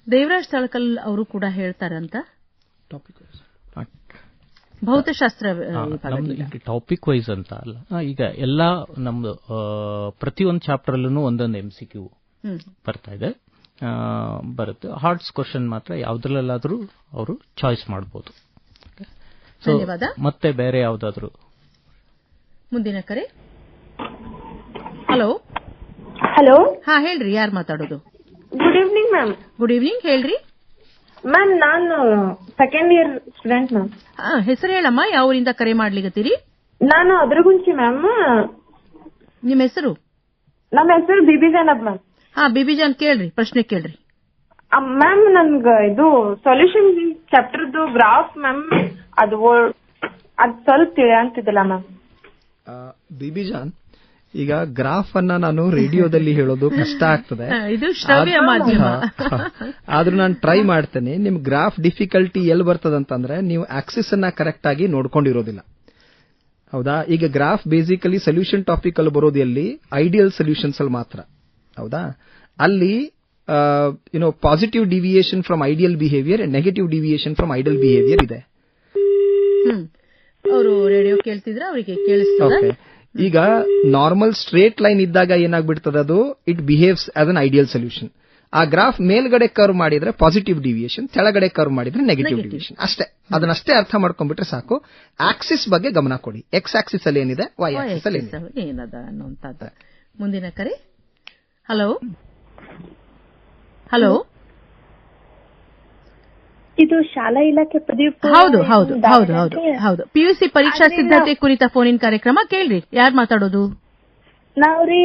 ದೇವರಾಜ್ ತಳಕಲ್ ಅವರು ಕೂಡ ಹೇಳ್ತಾರಂತ. ಭೌತಶಾಸ್ತ್ರ ಟಾಪಿಕ್ ವೈಸ್ ಅಂತ ಅಲ್ಲ, ಈಗ ಎಲ್ಲಾ ನಮ್ದು ಪ್ರತಿಯೊಂದು ಚಾಪ್ಟರ್ ಅಲ್ಲೂ ಒಂದೊಂದು MCQ ಬರ್ತಾ ಇದೆ, ಬರುತ್ತೆ. ಹಾರ್ಟ್ಸ್ ಕ್ವಶನ್ ಮಾತ್ರ ಯಾವ್ದ್ರಲ್ಲಾದ್ರೂ ಅವರು ಚಾಯ್ಸ್ ಮಾಡಬಹುದು. ಮತ್ತೆ ಬೇರೆ ಯಾವ್ದಾದ್ರು ಮುಂದಿನ ಕರೆ. ಹಲೋ ಹಲೋ, ಹಾ, ಹೇಳ್ರಿ, ಯಾರು ಮಾತಾಡೋದು? Good evening ma'am. Good evening, ಹೇಳ್ರಿ ಮ್ಯಾಮ್. ನಾನು ಸೆಕೆಂಡ್ ಇಯರ್ ಸ್ಟೂಡೆಂಟ್ ಮ್ಯಾಮ್. ಹೆಸರು ಹೇಳಮ್ಮ, ಯಾವ ಊರಿಂದ ಕರೆ ಮಾಡ್ಲಿಕತ್ತೀರಿ? ನಾನು ಅದ್ರಗುಂಚಿ ಮ್ಯಾಮ್. ನಿಮ್ಮ ಹೆಸರು? ನಮ್ಮ ಹೆಸರು ಬಿಬಿಜಾನ್ ಅಬ್ ಮ್ಯಾಮ್. ಹಾ, ಬಿಬಿಜಾನ್, ಕೇಳ್ರಿ, ಪ್ರಶ್ನೆ ಕೇಳ್ರಿ. ಮ್ಯಾಮ್, ನನ್ಗ ಇದು ಸೊಲ್ಯೂಷನ್ ಚಾಪ್ಟರ್ದು ಗ್ರಾಫ್ ಮ್ಯಾಮ್, ಅದು ಸ್ವಲ್ಪ ತಿಳಿಯಂತಿದ್ದಿಲ್ಲ ಮ್ಯಾಮ್. ಬಿಬಿಜಾನ್, ಈಗ ಗ್ರಾಫ್ ಅನ್ನ ನಾನು ರೇಡಿಯೋದಲ್ಲಿ ಹೇಳೋದು ಕಷ್ಟ ಆಗ್ತದೆ, ಇದು ಶ್ರವ್ಯ ಮಾಧ್ಯಮ. ಆದ್ರೂ ನಾನು ಟ್ರೈ ಮಾಡ್ತೇನೆ. ನಿಮ್ ಗ್ರಾಫ್ ಡಿಫಿಕಲ್ಟಿ ಎಲ್ಲಿ ಬರ್ತದಂತಂದ್ರೆ ನೀವು ಆಕ್ಸಿಸ್ ಅನ್ನ ಕರೆಕ್ಟ್ ಆಗಿ ನೋಡ್ಕೊಂಡಿರೋದಿಲ್ಲ. ಹೌದಾ? ಈಗ ಗ್ರಾಫ್ ಬೇಸಿಕಲಿ ಸೊಲ್ಯೂಷನ್ ಟಾಪಿಕ್ ಅಲ್ಲಿ ಬರೋದು ಎಲ್ಲಿ? ಐಡಿಯಲ್ ಸೊಲ್ಯೂಷನ್ಸ್ ಅಲ್ಲಿ ಮಾತ್ರ. ಹೌದಾ? ಅಲ್ಲಿ positive deviation from ideal behaviour, negative deviation from ideal behaviour ಇದೆ. ಅವರು ರೇಡಿಯೋ ಕೇಳ್ತಿದ್ರೆ ಅವರಿಗೆ ಕೇಳಿಸ್ತದೆ. ಈಗ ನಾರ್ಮಲ್ ಸ್ಟ್ರೇಟ್ ಲೈನ್ ಇದ್ದಾಗ ಏನಾಗ್ಬಿಡ್ತದೆ, ಅದು it behaves as an ideal solution. ಆ ಗ್ರಾಫ್ ಮೇಲ್ಗಡೆ ಕರ್ವ್ ಮಾಡಿದ್ರೆ ಪಾಸಿಟಿವ್ ಡಿವಿಯೇಷನ್, ಕೆಳಗಡೆ ಕರ್ವ್ ಮಾಡಿದ್ರೆ ನೆಗೆಟಿವ್ ಡಿವಿಯೇಷನ್. ಅಷ್ಟೇ, ಅದನ್ನಷ್ಟೇ ಅರ್ಥ ಮಾಡ್ಕೊಂಡ್ಬಿಟ್ರೆ ಸಾಕು. ಆಕ್ಸಿಸ್ ಬಗ್ಗೆ ಗಮನ ಕೊಡಿ. ಎಕ್ಸ್ ಆಕ್ಸಿಸ್ ಅಲ್ಲಿ ಏನಿದೆ, ವೈ ಆಕ್ಸಿಸ್ ಅಲ್ಲಿ ಏನದ ಅನ್ನುವಂಥದ್ದು. ಮುಂದಿನ ಕರೆ. ಹಲೋ ಹಲೋ, ಇದು ಶಾಲಾ ಇಲಾಖೆ ಪದವಿ. ಹೌದು ಹೌದು ಹೌದು ಹೌದು ಹೌದು. PUC ಪರೀಕ್ಷಾ ಸಿದ್ಧತೆ ಕುರಿತ ಫೋನಿನ ಕಾರ್ಯಕ್ರಮ. ಕೇಳ್ರಿ, ಯಾರು ಮಾತಾಡೋದು? ನಾವ್ರಿ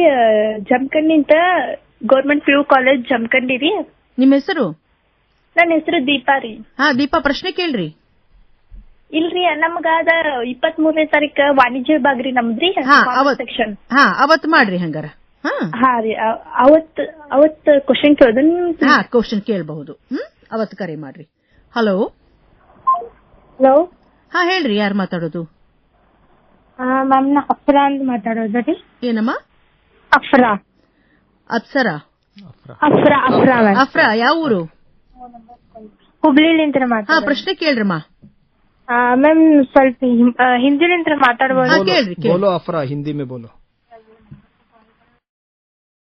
ಜಮಖಂಡಿಂದ ಗೌರ್ಮೆಂಟ್ PU ಕಾಲೇಜ್ ಜಮಖಂಡಿ ರೀ. ನಿಮ್ಮ ಹೆಸರು? ನನ್ನ ಹೆಸರು ದೀಪಾ ರೀ. ಹಾ, ದೀಪಾ, ಪ್ರಶ್ನೆ ಕೇಳ್ರಿ. ಇಲ್ರಿ, ನಮ್ಗ ಅದ 23ನೇ ತಾರೀಕು ವಾಣಿಜ್ಯ ವಿಭಾಗ ರೀ ನಮ್ದ್ರಿ, ಸೆಕ್ಷನ್. ಹಾ, ಅವತ್ ಮಾಡ್ರಿ ಹಂಗಾರ. ಹಾ ರೀ, ಅವತ್ ಕ್ವಶನ್ ಕೇಳೋದು. ಹಾ, ಕ್ವಶನ್ ಕೇಳಬಹುದು. ಅವತ್ ಕರೆ ಮಾಡ್ರಿ. ಹಲೋ ಹಲೋ ಹಾ ಹೇಳ್ರಿ, ಯಾರು ಮಾತಾಡೋದು? ಮ್ಯಾಮ್ ನಾ ಅಫ್ರಾ ಅಂತ ಮಾತಾಡೋದು ರೀ. ಏನಮ್ಮ? ಅಫ್ರಾ. ಅಪ್ಸರಾ? ಅಫ್ರಾ ಅಫ್ರಾ ಮ್ಯಾಮ್. ಅಫ್ರಾ ಯಾವ ಊರು? ಹುಬ್ಳಿಲಿಂತ್ರ ಮಾತಾಡ. ಪ್ರಶ್ನೆ ಕೇಳ್ರಮ್ಮ. ಮ್ಯಾಮ್ ಸ್ವಲ್ಪ ಹಿಂದಿಲಿಂತ್ರ ಮಾತಾಡ್ಬೋದು? ಬೋಲೋ ಅಫ್ರಾ, ಹಿಂದಿ ಮೇ ಬೋಲೋ.